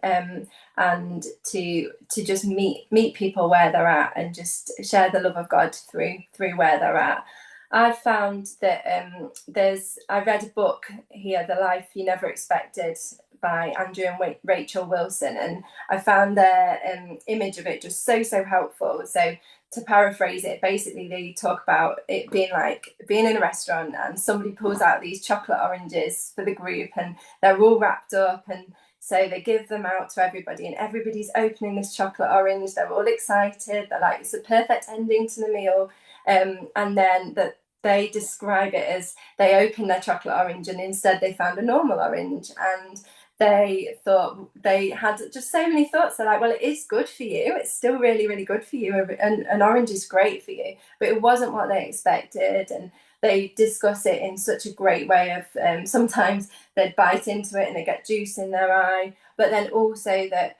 and to just meet people where they're at, and just share the love of God through where they're at. I've found that I read a book here, The Life You Never Expected, by Andrew and Rachel Wilson, and I found their image of it just so helpful. So to paraphrase it, basically they talk about it being like being in a restaurant and somebody pulls out these chocolate oranges for the group, and they're all wrapped up, and so they give them out to everybody, and everybody's opening this chocolate orange. They're all excited. They're like, it's a perfect ending to the meal. And then they describe it as they opened their chocolate orange and instead they found a normal orange, and they thought they had just so many thoughts. They're like, well, it is good for you. It's still really, really good for you. And an orange is great for you, but it wasn't what they expected. And they discuss it in such a great way of sometimes they'd bite into it and they get juice in their eye, but then also that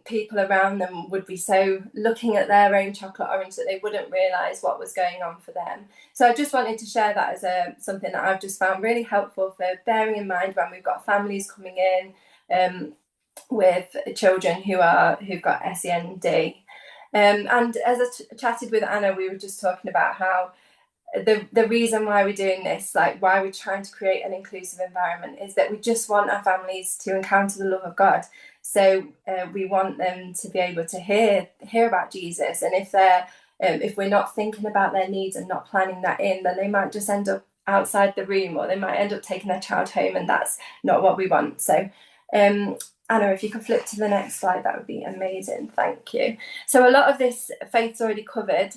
people around them would be so looking at their own chocolate orange that they wouldn't realise what was going on for them. So I just wanted to share that as something that I've just found really helpful for bearing in mind when we've got families coming in with children who've got SEND. And as I chatted with Anna, we were just talking about how the reason why we're doing this, like why we're trying to create an inclusive environment, is that we just want our families to encounter the love of God. So we want them to be able to hear about Jesus, and if we're not thinking about their needs and not planning that in, then they might just end up outside the room, or they might end up taking their child home, and that's not what we want. So Anna, if you could flip to the next slide, that would be amazing. Thank you. So a lot of this Faith's already covered,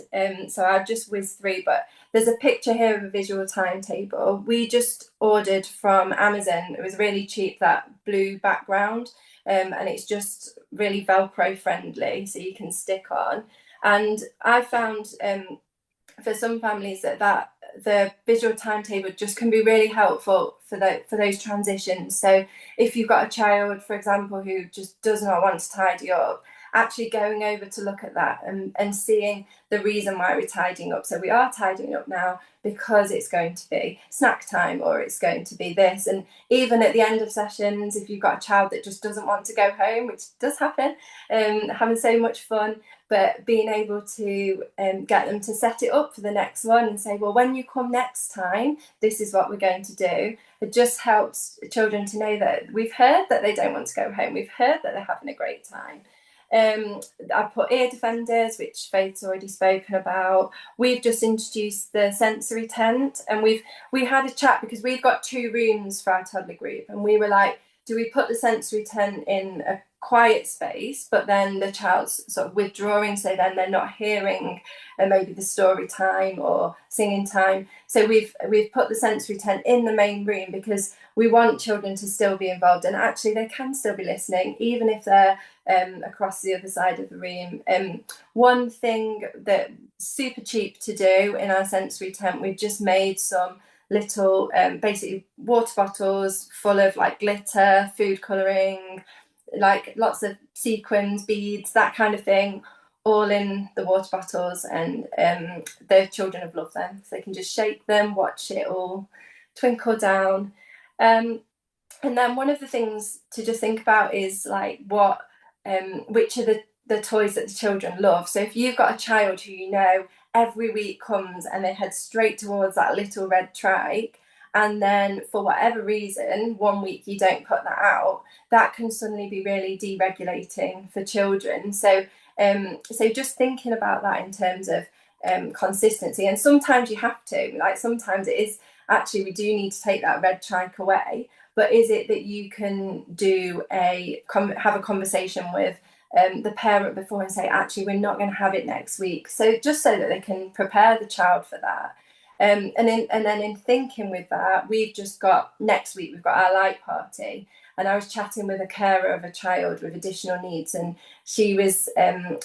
so I'll just whiz through, but there's a picture here of a visual timetable. We just ordered from Amazon. It was really cheap, that blue background, and it's just really Velcro friendly, so you can stick on. And I found for some families that the visual timetable just can be really helpful for those transitions. So if you've got a child, for example, who just does not want to tidy up, actually going over to look at that and seeing the reason why we're tidying up. So we are tidying up now because it's going to be snack time, or it's going to be this. And even at the end of sessions, if you've got a child that just doesn't want to go home, which does happen, having so much fun, but being able to get them to set it up for the next one and say, well, when you come next time, this is what we're going to do. It just helps children to know that we've heard that they don't want to go home. We've heard that they're having a great time. I put ear defenders, which Faith's already spoken about. We've just introduced the sensory tent, and we had a chat because we've got 2 rooms for our toddler group, and we were like, do we put the sensory tent in a quiet space, but then the child's sort of withdrawing, so then they're not hearing maybe the story time or singing time. So we've put the sensory tent in the main room because we want children to still be involved, and actually they can still be listening even if they're across the other side of the room. One thing that super cheap to do in our sensory tent, we've just made some little basically water bottles full of like glitter, food colouring, like lots of sequins, beads, that kind of thing, all in the water bottles. And the children have loved them, so they can just shake them, watch it all twinkle down. And then one of the things to just think about is like which are the toys that the children love. So if you've got a child who you know every week comes and they head straight towards that little red trike, and then for whatever reason one week you don't put that out, that can suddenly be really deregulating for children. So just thinking about that in terms of consistency. And sometimes you have to, like sometimes it is actually we do need to take that red trike away, but is it that you can do have a conversation with the parent before and say, actually, we're not going to have it next week. So just so that they can prepare the child for that. And then in thinking with that, we've just got next week, we've got our light party. And I was chatting with a carer of a child with additional needs, and she was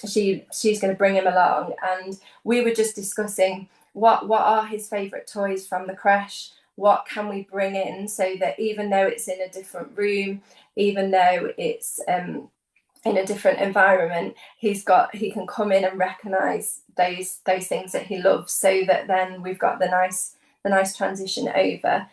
she's going to bring him along. And we were just discussing what are his favourite toys from the creche, what can we bring in so that even though it's in a different room, even though it's in a different environment, he can come in and recognise those things that he loves, so that then we've got the nice transition over.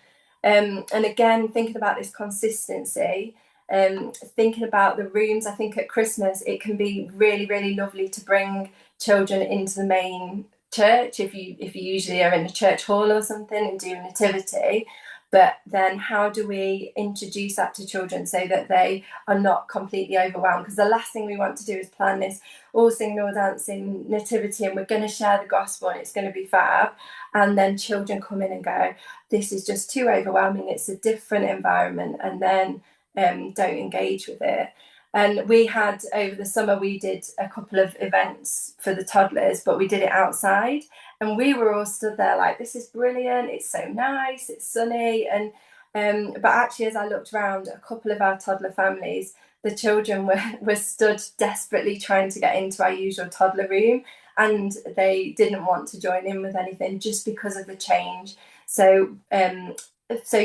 And again, thinking about this consistency, thinking about the rooms, I think at Christmas it can be really, really lovely to bring children into the main church if you usually are in a church hall or something and do a nativity. But then how do we introduce that to children so that they are not completely overwhelmed? Because the last thing we want to do is plan this all singing, all dancing nativity, and we're going to share the gospel and it's going to be fab. And then children come in and go, this is just too overwhelming, it's a different environment, and then don't engage with it. And we had, over the summer, we did a couple of events for the toddlers, but we did it outside. And we were all stood there like, this is brilliant, it's so nice, it's sunny. And but actually, as I looked around, a couple of our toddler families, the children were stood desperately trying to get into our usual toddler room, and they didn't want to join in with anything just because of the change. So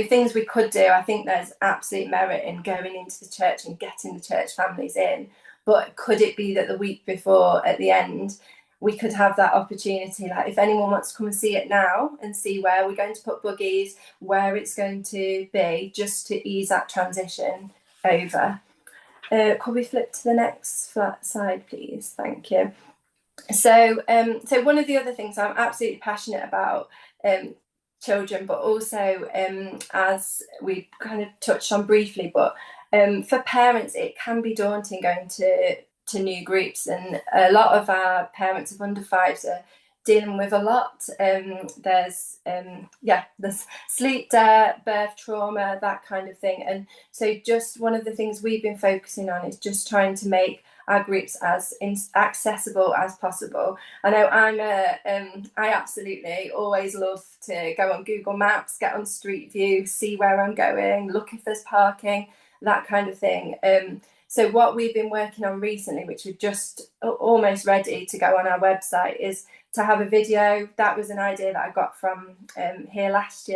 things we could do, I think there's absolute merit in going into the church and getting the church families in. But could it be that the week before, at the end, we could have that opportunity, like if anyone wants to come and see it now and see where we're going to put buggies, where it's going to be, just to ease that transition over. Could we flip to the next slide, please? Thank you. So one of the other things I'm absolutely passionate about, children, but also as we kind of touched on briefly, but for parents it can be daunting going to new groups, and a lot of our parents of under fives are dealing with a lot. There's sleep debt, birth trauma, that kind of thing. And so just one of the things we've been focusing on is just trying to make our groups as accessible as possible. I know I absolutely always love to go on Google Maps, get on Street View, see where I'm going, look if there's parking, that kind of thing. So what we've been working on recently, which we're just almost ready to go on our website, is to have a video. That was an idea that I got from here last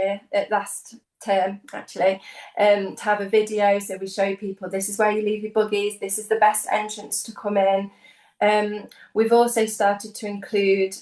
term actually, to have a video so we show people this is where you leave your buggies, this is the best entrance to come in, We've also started to include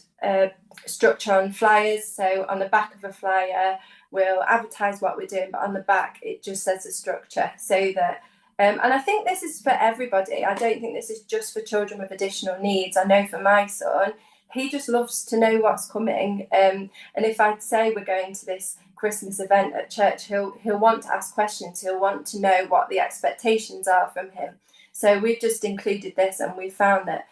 structure on flyers. So on the back of a flyer, we'll advertise what we're doing, but on the back it just says the structure, so that and I think this is for everybody. I don't think this is just for children with additional needs. I know for my son, he just loves to know what's coming. And if I'd say we're going to this Christmas event at church, he'll want to ask questions. He'll want to know what the expectations are from him. So we've just included this, and we found that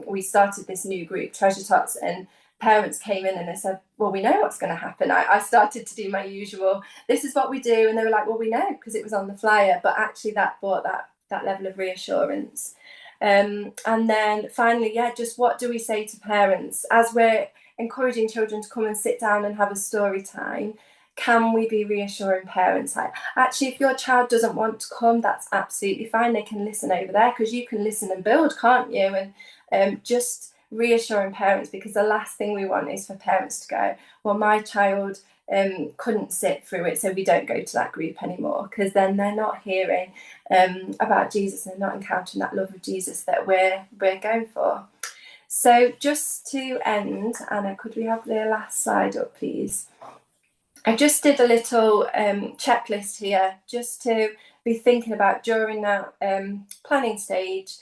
we started this new group, Treasure Tots, and parents came in and they said, well, we know what's going to happen. I started to do my usual, this is what we do. And they were like, well, we know, because it was on the flyer. But actually that brought that level of reassurance. And then finally, just what do we say to parents as we're encouraging children to come and sit down and have a story time? Can we be reassuring parents? Like, actually, if your child doesn't want to come, that's absolutely fine. They can listen over there, because you can listen and build, can't you? And just reassuring parents, because the last thing we want is for parents to go, well, my child couldn't sit through it, so we don't go to that group anymore, because then they're not hearing about Jesus, and they're not encountering that love of Jesus that we're going for. So just to end, Anna, could we have the last slide up, please? I just did a little checklist here, just to be thinking about during that planning stage.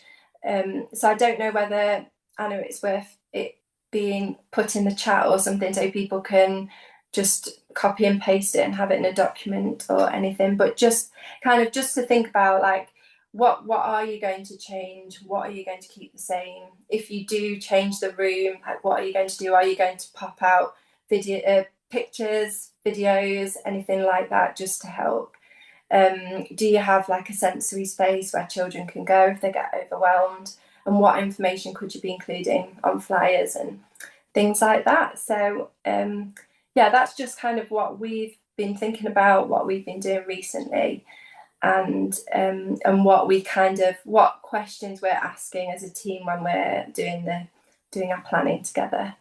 So I don't know whether, Anna, it's worth it being put in the chat or something, so people can just copy and paste it and have it in a document or anything. But just to think about, like, what are you going to change? What are you going to keep the same? If you do change the room, like, what are you going to do? Are you going to pop out pictures, videos, anything like that, just to help? Do you have like a sensory space where children can go if they get overwhelmed? And what information could you be including on flyers and things like that? So that's just kind of what we've been thinking about, what we've been doing recently, and what questions we're asking as a team when we're doing our planning together.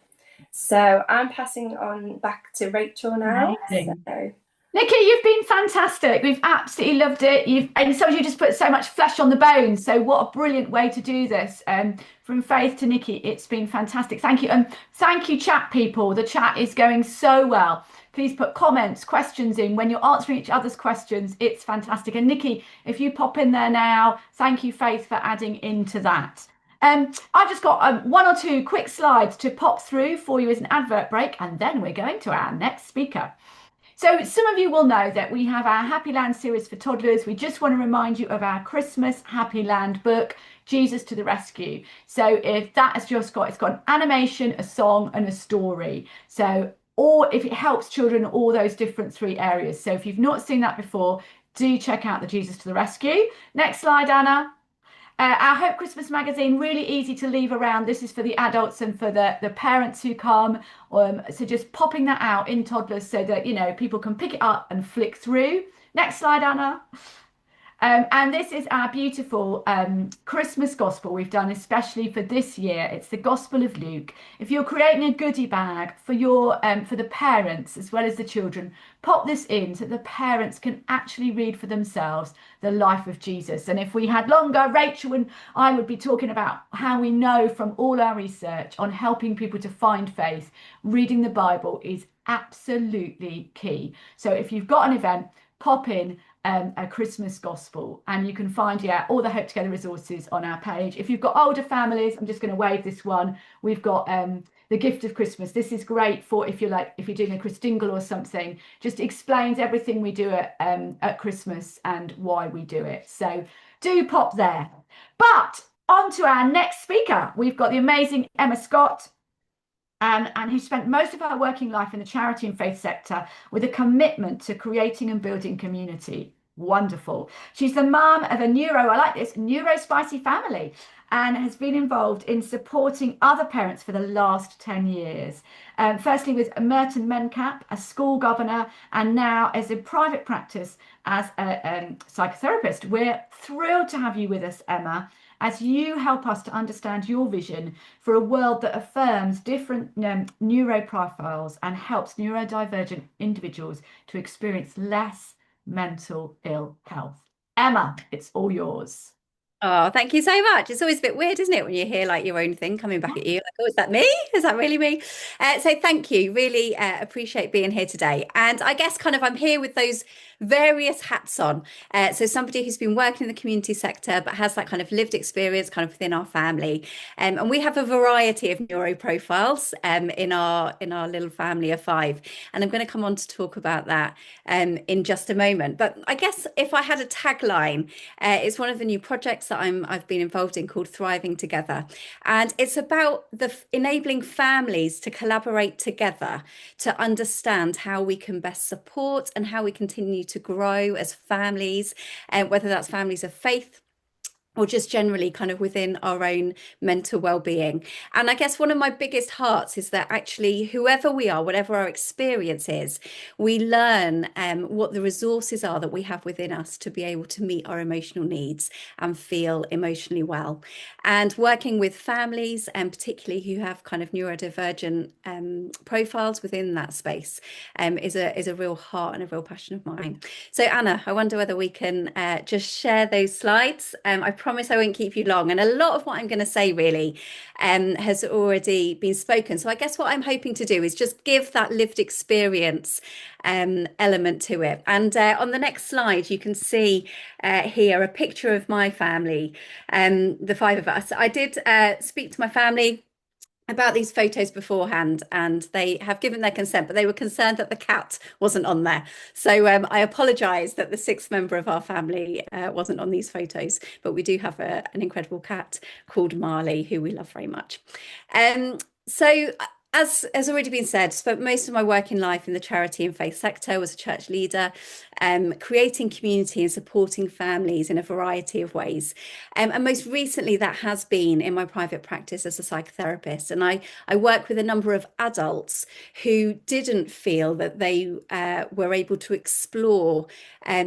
So I'm passing on back to Rachel now.
Nikki, you've been fantastic. We've absolutely loved it. And so you just put so much flesh on the bones. So what a brilliant way to do this. From Faith to Nikki, it's been fantastic. Thank you. And thank you, chat people. The chat is going so well. Please put comments, questions in when you're answering each other's questions. It's fantastic. And Nikki, if you pop in there now, thank you, Faith, for adding into that. I've just got one or two quick slides to pop through for you as an advert break, and then we're going to our next speaker. So some of you will know that we have our Happy Land series for toddlers. We just want to remind you of our Christmas Happy Land book, Jesus to the Rescue. So if that has just got, it's got an animation, a song and a story. So, or if it helps children, all those different 3 areas. So if you've not seen that before, do check out the Jesus to the Rescue. Next slide, Anna. Our Hope Christmas magazine, really easy to leave around. This is for the adults and for the parents who come. So just popping that out in toddlers so that, you know, people can pick it up and flick through. Next slide, Anna. And this is our beautiful Christmas gospel we've done especially for this year. It's the Gospel of Luke. If you're creating a goodie bag for your for the parents as well as the children, pop this in so the parents can actually read for themselves the life of Jesus. And if we had longer, Rachel and I would be talking about how we know from all our research on helping people to find faith, reading the Bible is absolutely key. So if you've got an event, pop in a Christmas gospel, and you can find all the Hope Together resources on our page. If you've got older families, I'm just going to wave this one. We've got the gift of Christmas. This is great for if you're doing a Christingle or something. Just explains everything we do at Christmas and why we do it. So do pop there. But on to our next speaker. We've got the amazing Emma Scott, and who spent most of her working life in the charity and faith sector with a commitment to creating and building community. Wonderful. She's the mum of a neurospicy family, and has been involved in supporting other parents for the last 10 years. Firstly with Merton Mencap, a school governor, and now as a private practice as a psychotherapist. We're thrilled to have you with us, Emma, as you help us to understand your vision for a world that affirms different neuro profiles and helps neurodivergent individuals to experience less mental ill health. Emma, it's all yours.
Oh, thank you so much. It's always a bit weird, isn't it, when you hear like your own thing coming back at you? Like, oh, is that me? Is that really me? So thank you. Really appreciate being here today. And I guess kind of I'm here with those various hats on. So somebody who's been working in the community sector, but has that kind of lived experience kind of within our family. And we have a variety of neuro profiles in our little family of 5. And I'm going to come on to talk about that in just a moment. But I guess if I had a tagline, it's one of the new projects that I've been involved in called Thriving Together. And it's about enabling families to collaborate together to understand how we can best support and how we continue to grow as families, whether that's families of faith or just generally kind of within our own mental well-being. And I guess one of my biggest hearts is that actually whoever we are, whatever our experience is, we learn what the resources are that we have within us to be able to meet our emotional needs and feel emotionally well. And working with families, and particularly who have kind of neurodivergent profiles within that space, is a real heart and a real passion of mine. So Anna, I wonder whether we can just share those slides. I promise I won't keep you long. And a lot of what I'm going to say really has already been spoken. So I guess what I'm hoping to do is just give that lived experience element to it. And on the next slide, you can see here a picture of my family, the 5 of us. I did speak to my family about these photos beforehand, and they have given their consent, but they were concerned that the cat wasn't on there. So I apologise that the 6th member of our family wasn't on these photos, but we do have an incredible cat called Marley, who we love very much. So as has already been said, spent most of my working life in the charity and faith sector, was a church leader, creating community and supporting families in a variety of ways. And most recently, that has been in my private practice as a psychotherapist. And I work with a number of adults who didn't feel that they were able to explore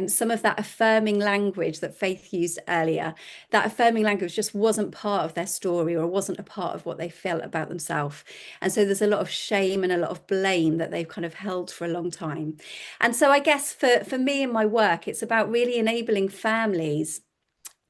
some of that affirming language that Faith used earlier. That affirming language just wasn't part of their story, or wasn't a part of what they felt about themselves. And so there's a lot of shame and a lot of blame that they've kind of held for a long time. And so I guess for me in my work, it's about really enabling families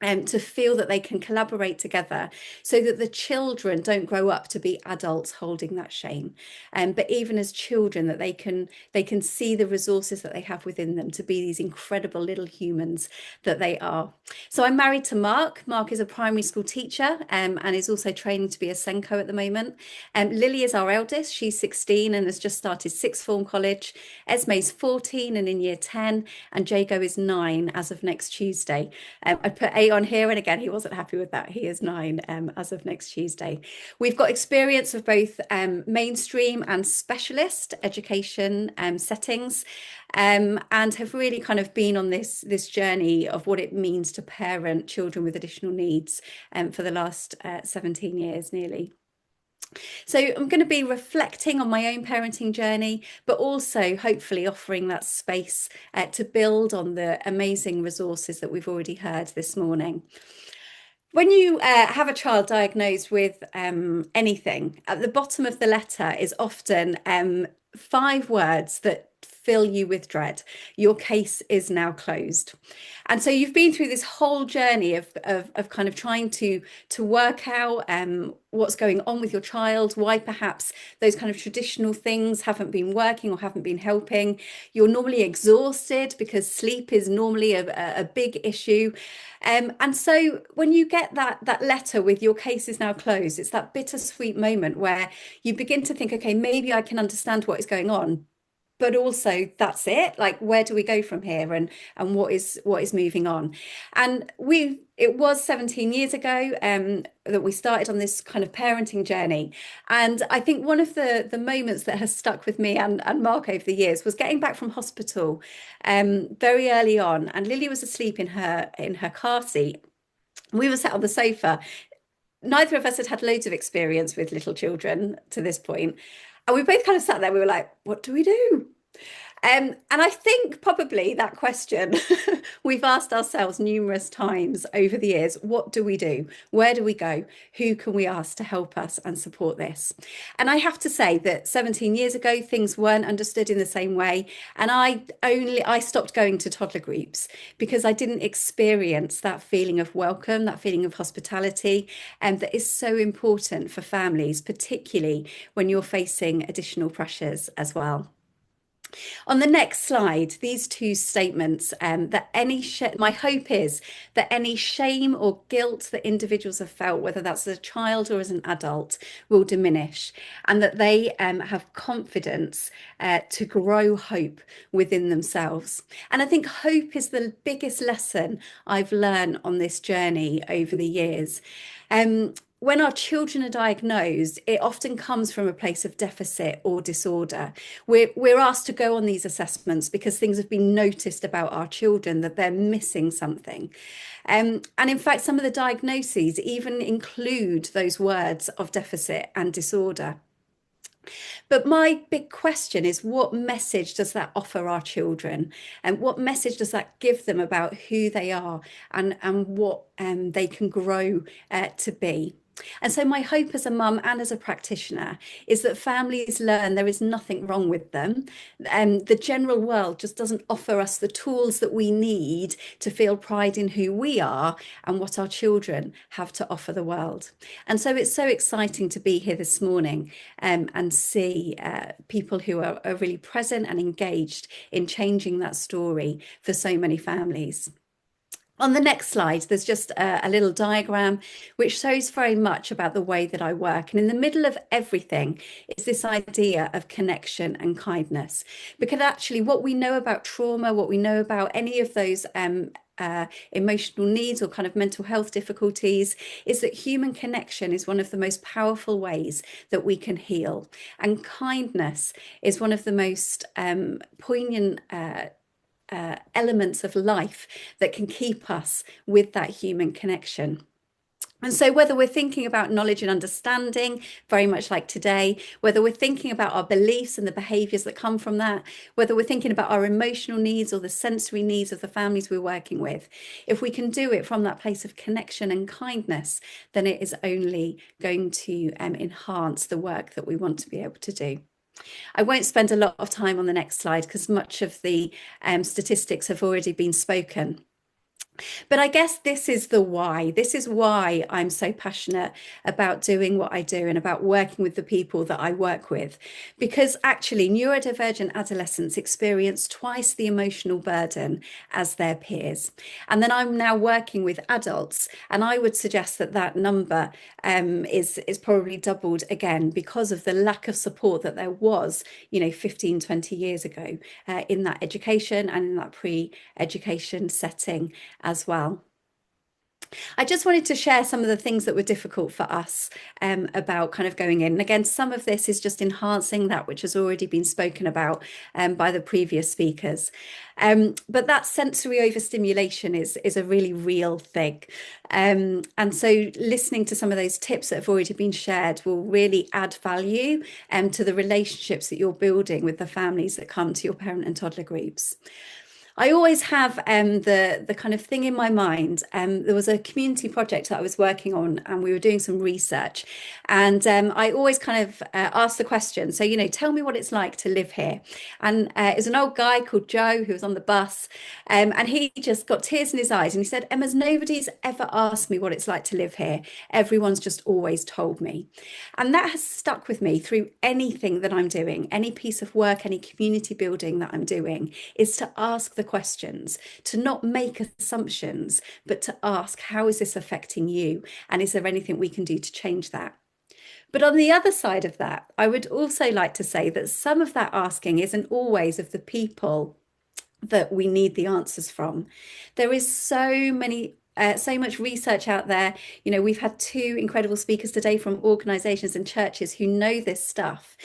to feel that they can collaborate together so that the children don't grow up to be adults holding that shame. But even as children, that they can see the resources that they have within them to be these incredible little humans that they are. So I'm married to Mark. Mark is a primary school teacher and is also training to be a Senko at the moment. Lily is our eldest. She's 16 and has just started 6th form college. Esme's 14 and in year 10, and Jago is 9 as of next Tuesday. I put 8 on here, and again he wasn't happy with that. He is 9 as of next Tuesday. We've got experience of both mainstream and specialist education settings, and have really kind of been on this journey of what it means to parent children with additional needs for the last 17 years nearly. So I'm going to be reflecting on my own parenting journey, but also hopefully offering that space to build on the amazing resources that we've already heard this morning. When you have a child diagnosed with anything, at the bottom of the letter is often 5 words that fill you with dread. Your case is now closed. And so you've been through this whole journey of kind of trying to work out what's going on with your child, why perhaps those kind of traditional things haven't been working or haven't been helping. You're normally exhausted because sleep is normally a big issue. And so when you get that letter with your case is now closed, it's that bittersweet moment where you begin to think, okay, maybe I can understand what is going on, but also that's it. Like, where do we go from here, and what is moving on? And it was 17 years ago that we started on this kind of parenting journey. And I think one of the moments that has stuck with me and Mark over the years was getting back from hospital very early on, and Lily was asleep in her car seat. We were sat on the sofa. Neither of us had loads of experience with little children to this point. And we both kind of sat there, we were like, what do we do? And I think probably that question we've asked ourselves numerous times over the years. What do we do? Where do we go? Who can we ask to help us and support this? And I have to say that 17 years ago, things weren't understood in the same way. And I stopped going to toddler groups because I didn't experience that feeling of welcome, that feeling of hospitality, and that is so important for families, particularly when you're facing additional pressures as well. On the next slide, these two statements, that my hope is that any shame or guilt that individuals have felt, whether that's as a child or as an adult, will diminish, and that they have confidence to grow hope within themselves. And I think hope is the biggest lesson I've learned on this journey over the years. When our children are diagnosed, it often comes from a place of deficit or disorder. We're asked to go on these assessments because things have been noticed about our children, that they're missing something. And in fact, some of the diagnoses even include those words of deficit and disorder. But my big question is, what message does that offer our children? And what message does that give them about who they are and what they can grow to be? And so my hope as a mum and as a practitioner is that families learn there is nothing wrong with them. The general world just doesn't offer us the tools that we need to feel pride in who we are and what our children have to offer the world. And so it's so exciting to be here this morning and see people who are really present and engaged in changing that story for so many families. On the next slide, there's just a little diagram which shows very much about the way that I work. And in the middle of everything is this idea of connection and kindness. Because actually what we know about trauma, what we know about any of those emotional needs or kind of mental health difficulties, is that human connection is one of the most powerful ways that we can heal. And kindness is one of the most poignant elements of life that can keep us with that human connection. And so whether we're thinking about knowledge and understanding, very much like today, whether we're thinking about our beliefs and the behaviours that come from that, whether we're thinking about our emotional needs or the sensory needs of the families we're working with, if we can do it from that place of connection and kindness, then it is only going to enhance the work that we want to be able to do. I won't spend a lot of time on the next slide because much of the statistics have already been spoken. But I guess this is the why. This is why I'm so passionate about doing what I do and about working with the people that I work with. Because actually neurodivergent adolescents experience twice the emotional burden as their peers. And then I'm now working with adults, and I would suggest that that number is probably doubled again because of the lack of support that there was, 15, 20 years ago in that education and in that pre-education setting as well. I just wanted to share some of the things that were difficult for us about kind of going in. And again, some of this is just enhancing that which has already been spoken about by the previous speakers. But that sensory overstimulation is a really real thing. And so listening to some of those tips that have already been shared will really add value to the relationships that you're building with the families that come to your parent and toddler groups. I always have the kind of thing in my mind. There was a community project that I was working on, and we were doing some research. And I always kind of asked the question, so, tell me what it's like to live here. And it was an old guy called Joe who was on the bus, and he just got tears in his eyes. And he said, Emma's, nobody's ever asked me what it's like to live here. Everyone's just always told me. And that has stuck with me through anything that I'm doing, any piece of work, any community building that I'm doing, is to ask the questions, to not make assumptions, but to ask, how is this affecting you? And is there anything we can do to change that? But on the other side of that, I would also like to say that some of that asking isn't always of the people that we need the answers from. There is so much research out there. We've had two incredible speakers today from organisations and churches who know this stuff.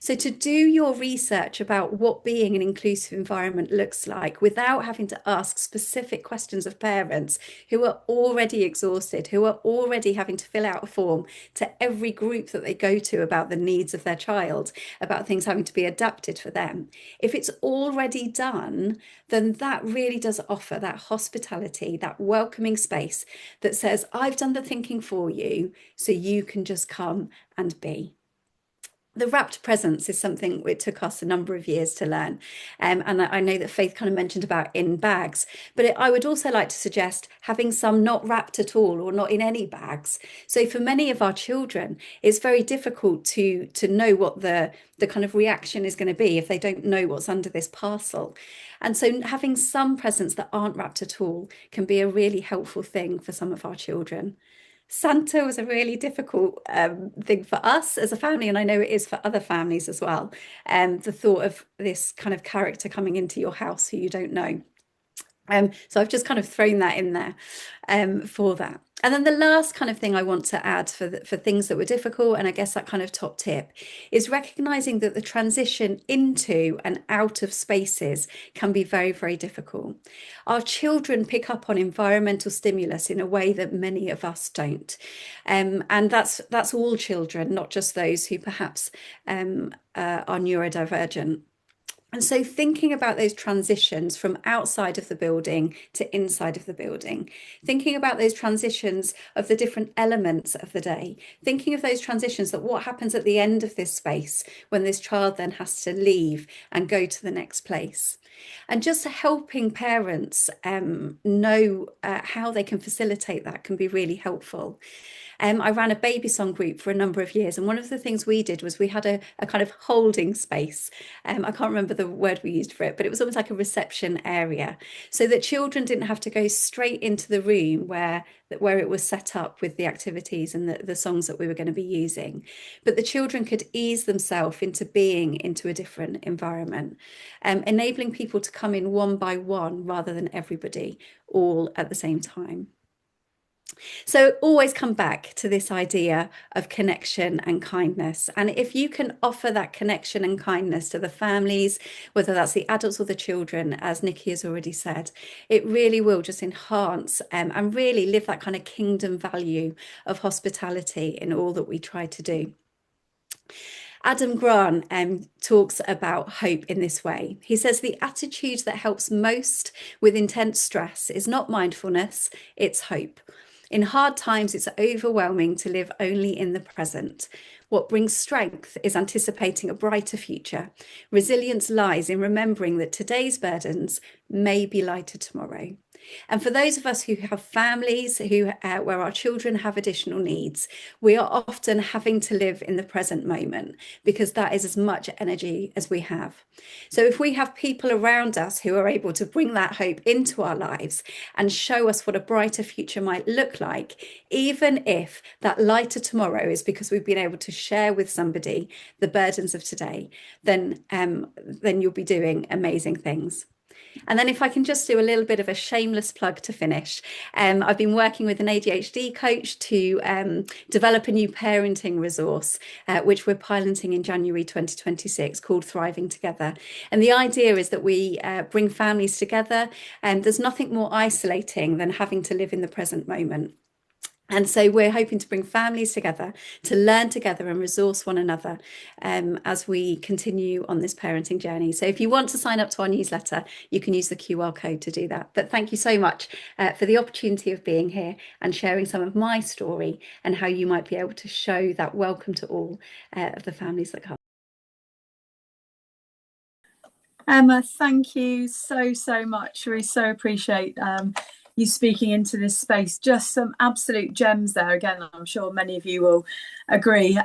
So to do your research about what being an inclusive environment looks like without having to ask specific questions of parents who are already exhausted, who are already having to fill out a form to every group that they go to about the needs of their child, about things having to be adapted for them. If it's already done, then that really does offer that hospitality, that welcoming space that says, I've done the thinking for you, so you can just come and be. The wrapped presents is something it took us a number of years to learn. And I know that Faith kind of mentioned about in bags, but I would also like to suggest having some not wrapped at all or not in any bags. So for many of our children, it's very difficult to know what the kind of reaction is going to be if they don't know what's under this parcel. And so having some presents that aren't wrapped at all can be a really helpful thing for some of our children. Santa was a really difficult thing for us as a family, and I know it is for other families as well. The thought of this kind of character coming into your house who you don't know. So I've just kind of thrown that in there for that. And then the last kind of thing I want to add for things that were difficult, and I guess that kind of top tip, is recognizing that the transition into and out of spaces can be very, very difficult. Our children pick up on environmental stimulus in a way that many of us don't. And that's all children, not just those who perhaps are neurodivergent. And so thinking about those transitions from outside of the building to inside of the building, thinking about those transitions of the different elements of the day, thinking of those transitions, that what happens at the end of this space when this child then has to leave and go to the next place. And just helping parents know how they can facilitate that can be really helpful. I ran a baby song group for a number of years, and one of the things we did was we had a kind of holding space. I can't remember the word we used for it, but it was almost like a reception area, so that children didn't have to go straight into the room where it was set up with the activities and the songs that we were going to be using, but the children could ease themselves into being into a different environment, enabling people to come in one by one rather than everybody all at the same time. So always come back to this idea of connection and kindness. And if you can offer that connection and kindness to the families, whether that's the adults or the children, as Nikki has already said, it really will just enhance and really live that kind of kingdom value of hospitality in all that we try to do. Adam Grant talks about hope in this way. He says the attitude that helps most with intense stress is not mindfulness, it's hope. In hard times, it's overwhelming to live only in the present. What brings strength is anticipating a brighter future. Resilience lies in remembering that today's burdens may be lighter tomorrow. And for those of us who have families where our children have additional needs, we are often having to live in the present moment because that is as much energy as we have. So if we have people around us who are able to bring that hope into our lives and show us what a brighter future might look like, even if that lighter tomorrow is because we've been able to share with somebody the burdens of today, then you'll be doing amazing things. And then if I can just do a little bit of a shameless plug to finish, I've been working with an ADHD coach to develop a new parenting resource, which we're piloting in January 2026, called Thriving Together. And the idea is that we bring families together, and there's nothing more isolating than having to live in the present moment. And so we're hoping to bring families together to learn together and resource one another as we continue on this parenting journey. So if you want to sign up to our newsletter, you can use the QR code to do that. But thank you so much for the opportunity of being here and sharing some of my story and how you might be able to show that welcome to all of the families that come.
Emma, thank you so much. We so appreciate you speaking into this space. Just some absolute gems there. Again, I'm sure many of you will agree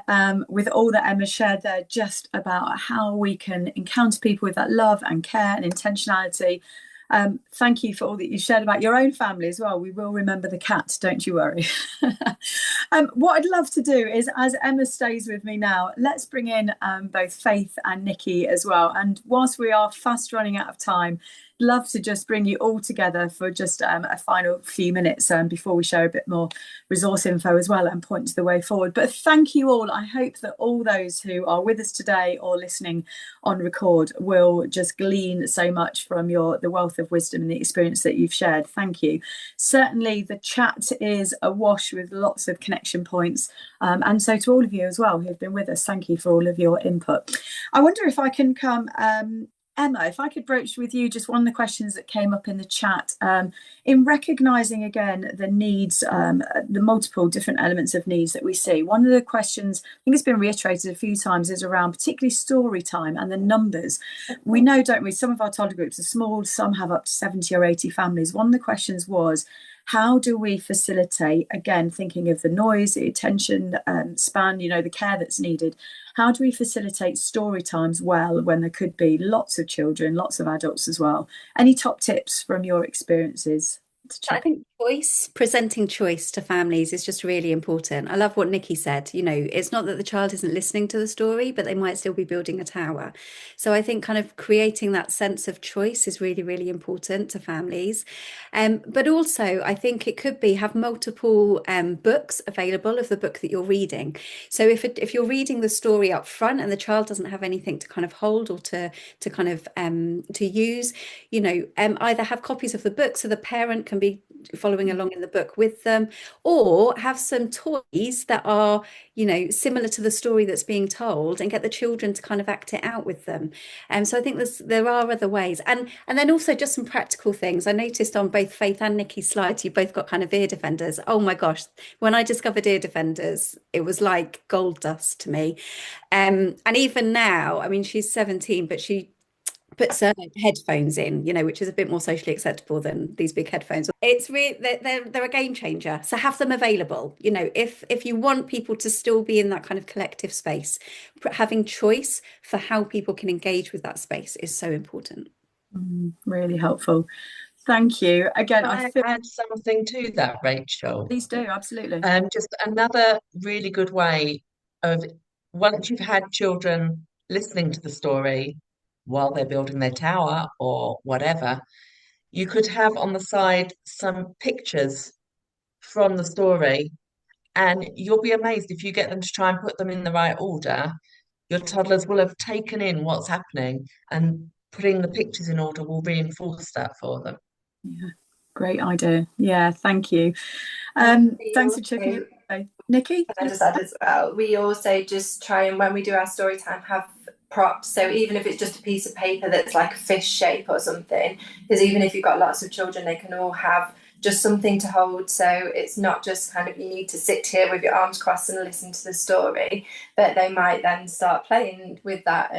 with all that Emma shared there, just about how we can encounter people with that love and care and intentionality. Thank you for all that you shared about your own family as well. We will remember the cat, don't you worry. What I'd love to do is, as Emma stays with me now, let's bring in both Faith and Nikki as well. And whilst we are fast running out of time, love to just bring you all together for just a final few minutes before we share a bit more resource info as well and point to the way forward. But thank you all. I hope that all those who are with us today or listening on record will just glean so much from the wealth of wisdom and the experience that you've shared. Thank you. Certainly the chat is awash with lots of connection points, and so to all of you as well who've been with us, thank you for all of your input. I wonder if I can come, Emma, if I could broach with you just one of the questions that came up in the chat, in recognising again the needs, the multiple different elements of needs that we see. One of the questions, I think it's been reiterated a few times, is around particularly story time and the numbers. We know, don't we, some of our toddler groups are small, some have up to 70 or 80 families. One of the questions was, how do we facilitate, again, thinking of the noise, the attention span, the care that's needed, how do we facilitate story times well when there could be lots of children, lots of adults as well? Any top tips from your experiences?
I think presenting choice to families is just really important. I love what Nikki said. It's not that the child isn't listening to the story, but they might still be building a tower. So I think kind of creating that sense of choice is really, really important to families. But also, I think it could be have multiple books available of the book that you're reading. So if you're reading the story up front and the child doesn't have anything to kind of hold or to kind of to use, either have copies of the book so the parent can be following along in the book with them, or have some toys that are similar to the story that's being told and get the children to kind of act it out with them. So I think there are other ways, and then also just some practical things. I noticed on both Faith and Nikki's slides you both got kind of ear defenders. Oh my gosh, when I discovered ear defenders it was like gold dust to me, and even now, I mean, she's 17 but she puts headphones in, which is a bit more socially acceptable than these big headphones. It's really, they're a game changer. So have them available. If you want people to still be in that kind of collective space, having choice for how people can engage with that space is so important.
Really helpful. Thank you. Again,
I add something to that, Rachel.
Please do, absolutely.
Just another really good way of, once you've had children listening to the story while they're building their tower or whatever, you could have on the side some pictures from the story, and you'll be amazed if you get them to try and put them in the right order. Your toddlers will have taken in what's happening, and putting the pictures in order will reinforce that for them.
Yeah, great idea. Yeah, thank you. Thanks for checking in. Nikki?
Can I just add as well, we also just try and, when we do our story time, have props. So even if it's just a piece of paper that's like a fish shape or something, because even if you've got lots of children, they can all have just something to hold. So it's not just kind of you need to sit here with your arms crossed and listen to the story, but they might then start playing with that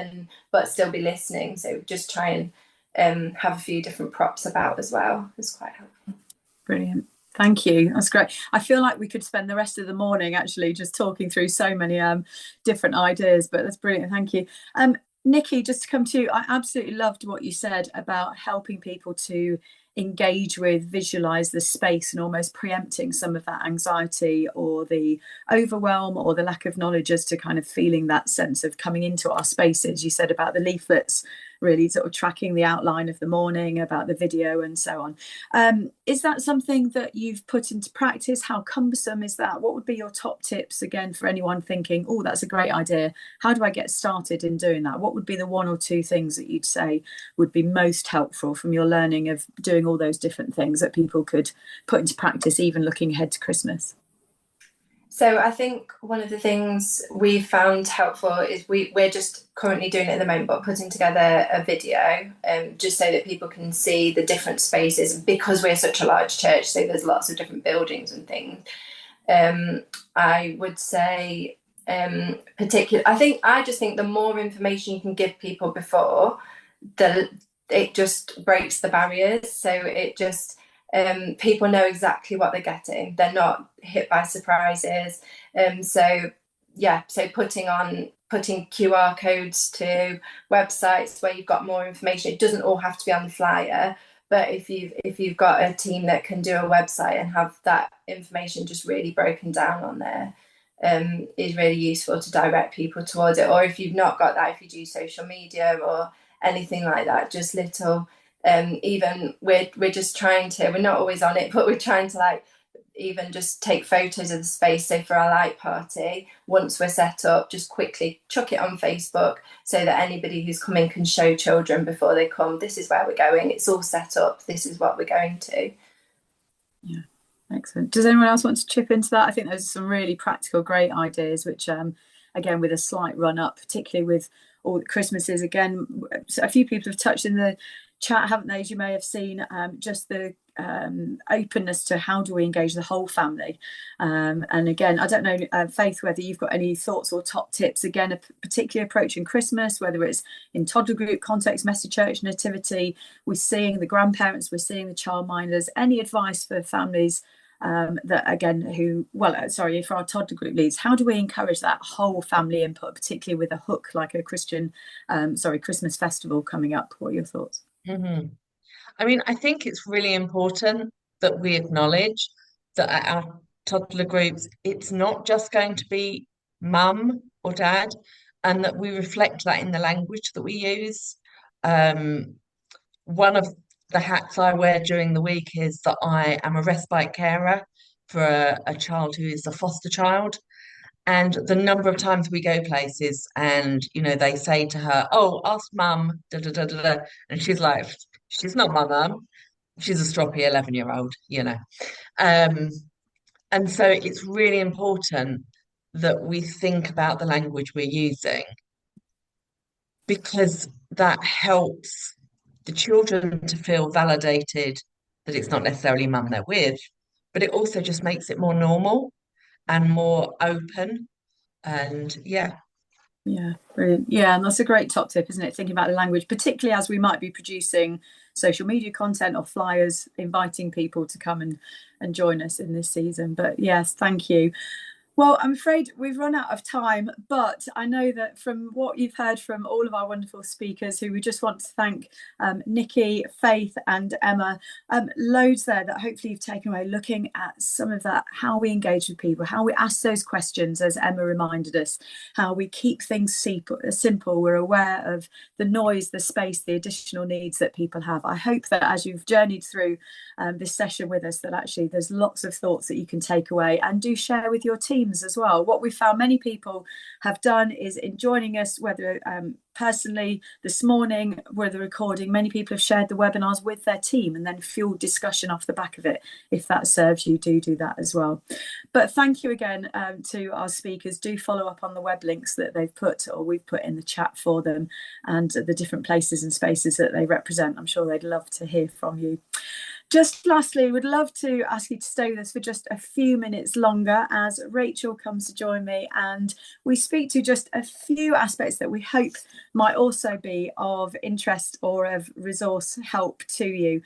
but still be listening. So just try and have a few different props about as well. It's quite helpful.
Brilliant. Thank you. That's great. I feel like we could spend the rest of the morning actually just talking through so many different ideas, but that's brilliant. Thank you. Nikki, just to come to you, I absolutely loved what you said about helping people to engage with, visualize the space, and almost preempting some of that anxiety or the overwhelm or the lack of knowledge as to kind of feeling that sense of coming into our spaces. You said about the leaflets, really sort of tracking the outline of the morning, about the video and so on. Is that something that you've put into practice? How cumbersome is that? What would be your top tips, again, for anyone thinking, oh, that's a great idea, how do I get started in doing that? What would be the one or two things that you'd say would be most helpful from your learning of doing all those different things that people could put into practice, even looking ahead to Christmas?
So I think one of the things we've found helpful is we're just currently doing it at the moment, but putting together a video just so that people can see the different spaces, because we're such a large church, so there's lots of different buildings and things. I would say I just think the more information you can give people before, it just breaks the barriers. So it just people know exactly what they're getting. They're not hit by surprises. So putting QR codes to websites where you've got more information. It doesn't all have to be on the flyer, but if you've got a team that can do a website and have that information just really broken down on there, is really useful to direct people towards it. Or if you've not got that, if you do social media or anything like that, just little Even we're just trying to, we're not always on it, but we're trying to like even just take photos of the space. So for our light party, once we're set up, just quickly chuck it on Facebook so that anybody who's coming can show children before they come, this is where we're going, it's all set up, this is what we're going to.
Yeah, excellent. Does anyone else want to chip into that? I think there's some really practical, great ideas, which again, with a slight run up, particularly with all the Christmases, again, a few people have touched in the chat, haven't they, as you may have seen, just the openness to how do we engage the whole family. And again, I don't know, Faith, whether you've got any thoughts or top tips, again, a particularly approaching Christmas, whether it's in toddler group context, messy church, nativity, we're seeing the grandparents, we're seeing the childminders, any advice for families that, again, for our toddler group leads, how do we encourage that whole family input, particularly with a hook like a Christmas festival coming up? What are your thoughts?
Mm-hmm. I mean, I think it's really important that we acknowledge that at our toddler groups, it's not just going to be mum or dad, and that we reflect that in the language that we use. One of the hats I wear during the week is that I am a respite carer for a child who is a foster child. And the number of times we go places and, they say to her, oh, ask mum, da, da, da, da, da. And she's like, she's not my mum. She's a stroppy 11-year-old, And so it's really important that we think about the language we're using, because that helps the children to feel validated that it's not necessarily mum they're with, but it also just makes it more normal and more open. And yeah,
brilliant. Yeah, and that's a great top tip, isn't it? Thinking about the language, particularly as we might be producing social media content or flyers inviting people to come and join us in this season. But yes, thank you. Well, I'm afraid we've run out of time, but I know that from what you've heard from all of our wonderful speakers, who we just want to thank, Nikki, Faith and Emma, loads there that hopefully you've taken away, looking at some of that, how we engage with people, how we ask those questions, as Emma reminded us, how we keep things simple, we're aware of the noise, the space, the additional needs that people have. I hope that as you've journeyed through this session with us, that actually there's lots of thoughts that you can take away and do share with your teams as well. What we found many people have done is, in joining us, whether personally this morning with the recording, many people have shared the webinars with their team and then fueled discussion off the back of it. If that serves you, do that as well. But thank you again to our speakers. Do follow up on the web links that they've put, or we've put in the chat for them, and the different places and spaces that they represent. I'm sure they'd love to hear from you. Just lastly, would love to ask you to stay with us for just a few minutes longer as Rachel comes to join me, and we speak to just a few aspects that we hope might also be of interest or of resource help to you.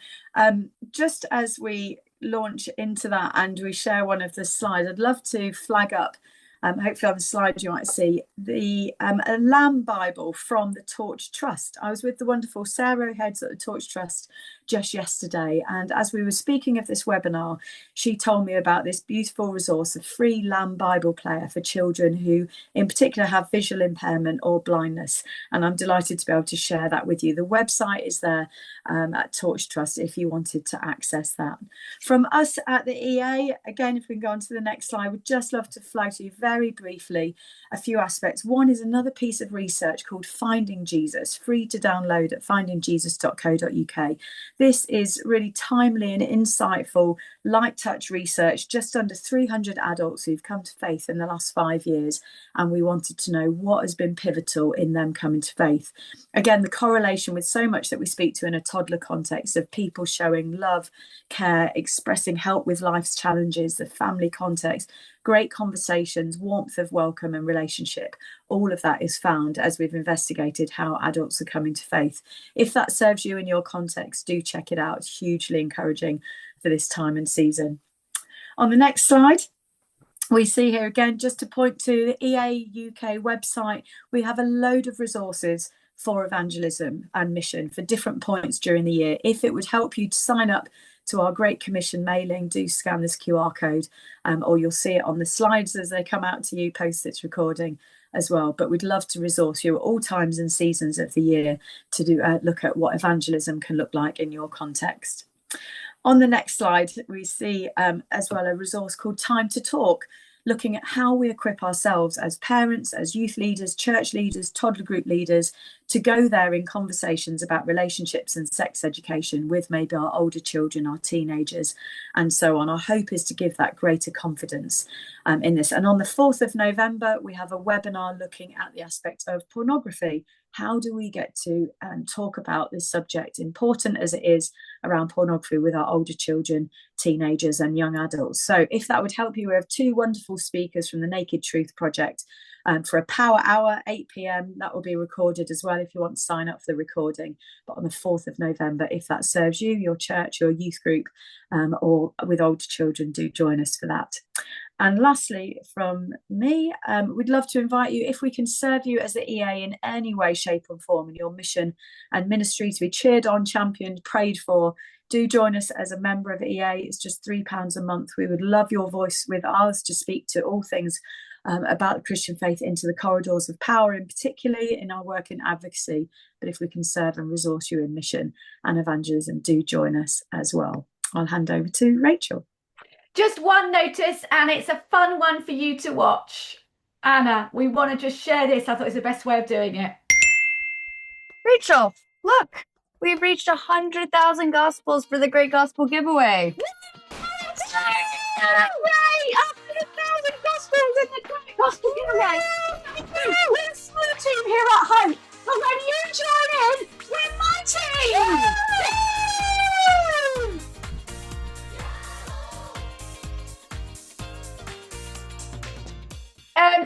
Just as we launch into that and we share one of the slides, I'd love to flag up, hopefully on the slide you might see, the a Lamb Bible from the Torch Trust. I was with the wonderful Sarah Heads at the Torch Trust just yesterday, and as we were speaking of this webinar, she told me about this beautiful resource, a free Lamb Bible player for children who in particular have visual impairment or blindness, and I'm delighted to be able to share that with you. The website is there at Torch Trust if you wanted to access that. From us at the EA, again, if we can go on to the next slide, we'd just love to flag to you very briefly a few aspects. One is another piece of research called Finding Jesus, free to download at findingjesus.co.uk. This is really timely and insightful, light touch research, just under 300 adults who've come to faith in the last 5 years, and we wanted to know what has been pivotal in them coming to faith. Again, the correlation with so much that we speak to in a toddler context of people showing love, care, expressing help with life's challenges, the family context, great conversations, warmth of welcome and relationship. All of that is found as we've investigated how adults are coming to faith. If that serves you in your context, do check it out. It's hugely encouraging for this time and season. On the next slide, we see here again, just to point to the EA UK website, we have a load of resources for evangelism and mission for different points during the year. If it would help you to sign up to our Great Commission mailing, do scan this QR code, or you'll see it on the slides as they come out to you post this recording. as well. But we'd love to resource you at all times and seasons of the year to do look at what evangelism can look like in your context. On the next slide, we see as well a resource called Time to Talk, looking at how we equip ourselves as parents, as youth leaders, church leaders, toddler group leaders, to go there in conversations about relationships and sex education with maybe our older children, our teenagers, and so on. Our hope is to give that greater confidence in this. And on the 4th of November, we have a webinar looking at the aspect of pornography. How do we get to talk about this subject, important as it is, around pornography with our older children, teenagers and young adults? So if that would help you, we have 2 wonderful speakers from the Naked Truth Project for a power hour, 8 p.m. That will be recorded as well if you want to sign up for the recording. But on the 4th of November, if that serves you, your church, your youth group, or with older children, do join us for that. And lastly, from me, we'd love to invite you, if we can serve you as the EA in any way, shape or form in your mission and ministry, to be cheered on, championed, prayed for, do join us as a member of EA. It's just £3 a month. We would love your voice with ours to speak to all things about the Christian faith into the corridors of power, in particularly in our work in advocacy. But if we can serve and resource you in mission and evangelism, do join us as well. I'll hand over to Rachel.
Just one notice, and it's a fun one for you to watch. Anna, we want to just share this. I thought it was the best way of doing it.
Rachel, look, we've reached 100,000 gospels for the Great Gospel Giveaway.
Hooray! 100,000 gospels in the Great Gospel Giveaway. We're a small team here at home, but when you join in, we're my team.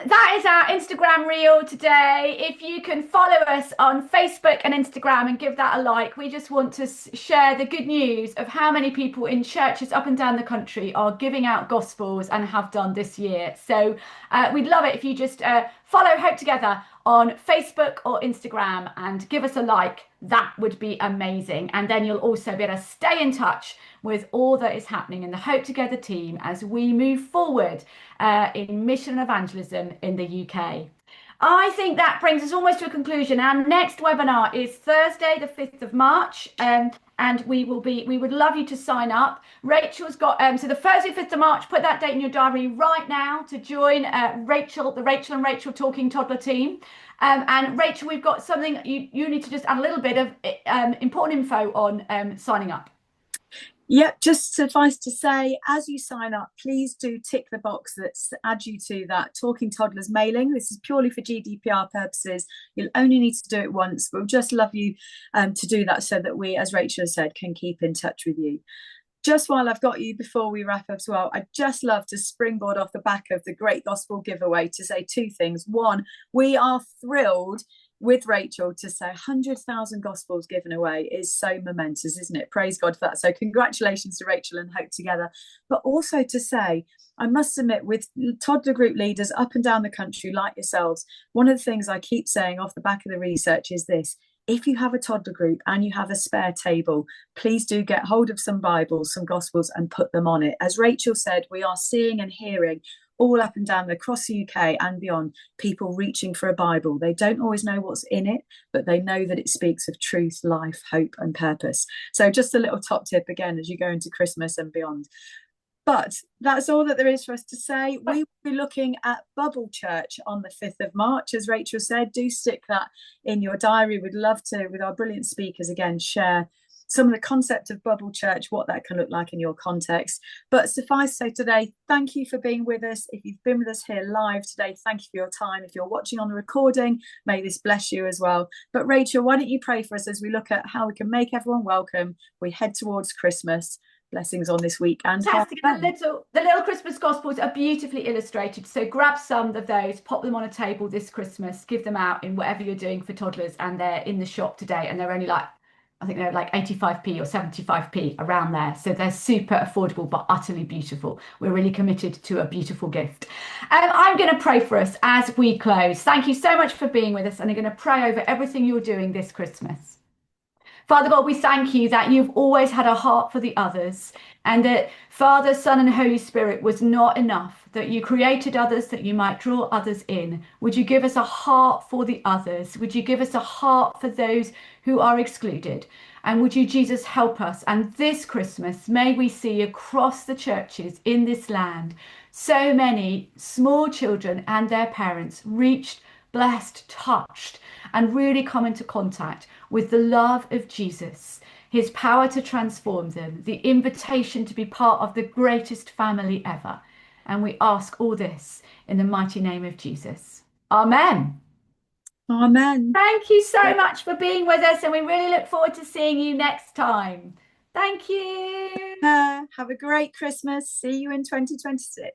That is our Instagram reel today. If you can follow us on Facebook and Instagram and give that a like, we just want to share the good news of how many people in churches up and down the country are giving out gospels and have done this year. So we'd love it if you just follow Hope Together on Facebook or Instagram and give us a like. That would be amazing. And then you'll also be able to stay in touch with all that is happening in the Hope Together team as we move forward in mission and evangelism in the UK. I think that brings us almost to a conclusion. Our next webinar is Thursday, the 5th of March. And we would love you to sign up. Rachel's got, so the Thursday, 5th of March, put that date in your diary right now to join the Rachel and Rachel Talking Toddler team. And Rachel, we've got something, you need to just add a little bit of important info on signing up.
Yep, just suffice to say, as you sign up, please do tick the box that adds you to that Talking Toddlers mailing. This is purely for GDPR purposes. You'll only need to do it once, but we'd just love you to do that so that we, as Rachel has said, can keep in touch with you. Just while I've got you, before we wrap up as well, I'd just love to springboard off the back of the Great Gospel Giveaway to say 2 things. One, we are thrilled with Rachel to say 100,000 gospels given away is so momentous, isn't it? Praise God for that. So congratulations to Rachel and Hope Together. But also to say, I must admit, with toddler group leaders up and down the country like yourselves, one of the things I keep saying off the back of the research is this: if you have a toddler group and you have a spare table, please do get hold of some Bibles, some Gospels, and put them on it. As Rachel said, we are seeing and hearing all up and down across the UK and beyond, people reaching for a Bible. They don't always know what's in it, but they know that it speaks of truth, life, hope, and purpose. So just a little top tip again as you go into Christmas and beyond. But that's all that there is for us to say. We will be looking at Bubble Church on the 5th of March. As Rachel said, do stick that in your diary. We'd love to, with our brilliant speakers again, share some of the concept of Bubble Church, what that can look like in your context. But suffice to say today, thank you for being with us. If you've been with us here live today, thank you for your time. If you're watching on the recording, may this bless you as well. But Rachel, why don't you pray for us as we look at how we can make everyone welcome? We head towards Christmas. Blessings on this week. And
fantastic. The little Christmas Gospels are beautifully illustrated. So grab some of those, pop them on a table this Christmas, give them out in whatever you're doing for toddlers. And they're in the shop today, and they're only like, I think they're like 85p or 75p around there. So they're super affordable, but utterly beautiful. We're really committed to a beautiful gift. I'm going to pray for us as we close. Thank you so much for being with us. And I'm going to pray over everything you're doing this Christmas. Father God, we thank you that you've always had a heart for the others, and that Father, Son, and Holy Spirit was not enough, that you created others that you might draw others in. Would you give us a heart for the others? Would you give us a heart for those who are excluded? And would you, Jesus, help us? And this Christmas, may we see across the churches in this land so many small children and their parents reached, blessed, touched, and really come into contact with the love of Jesus, his power to transform them, the invitation to be part of the greatest family ever. And we ask all this in the mighty name of Jesus. Amen.
Amen.
Thank you so much for being with us, and we really look forward to seeing you next time. Thank you.
Have a great Christmas. See you in 2026.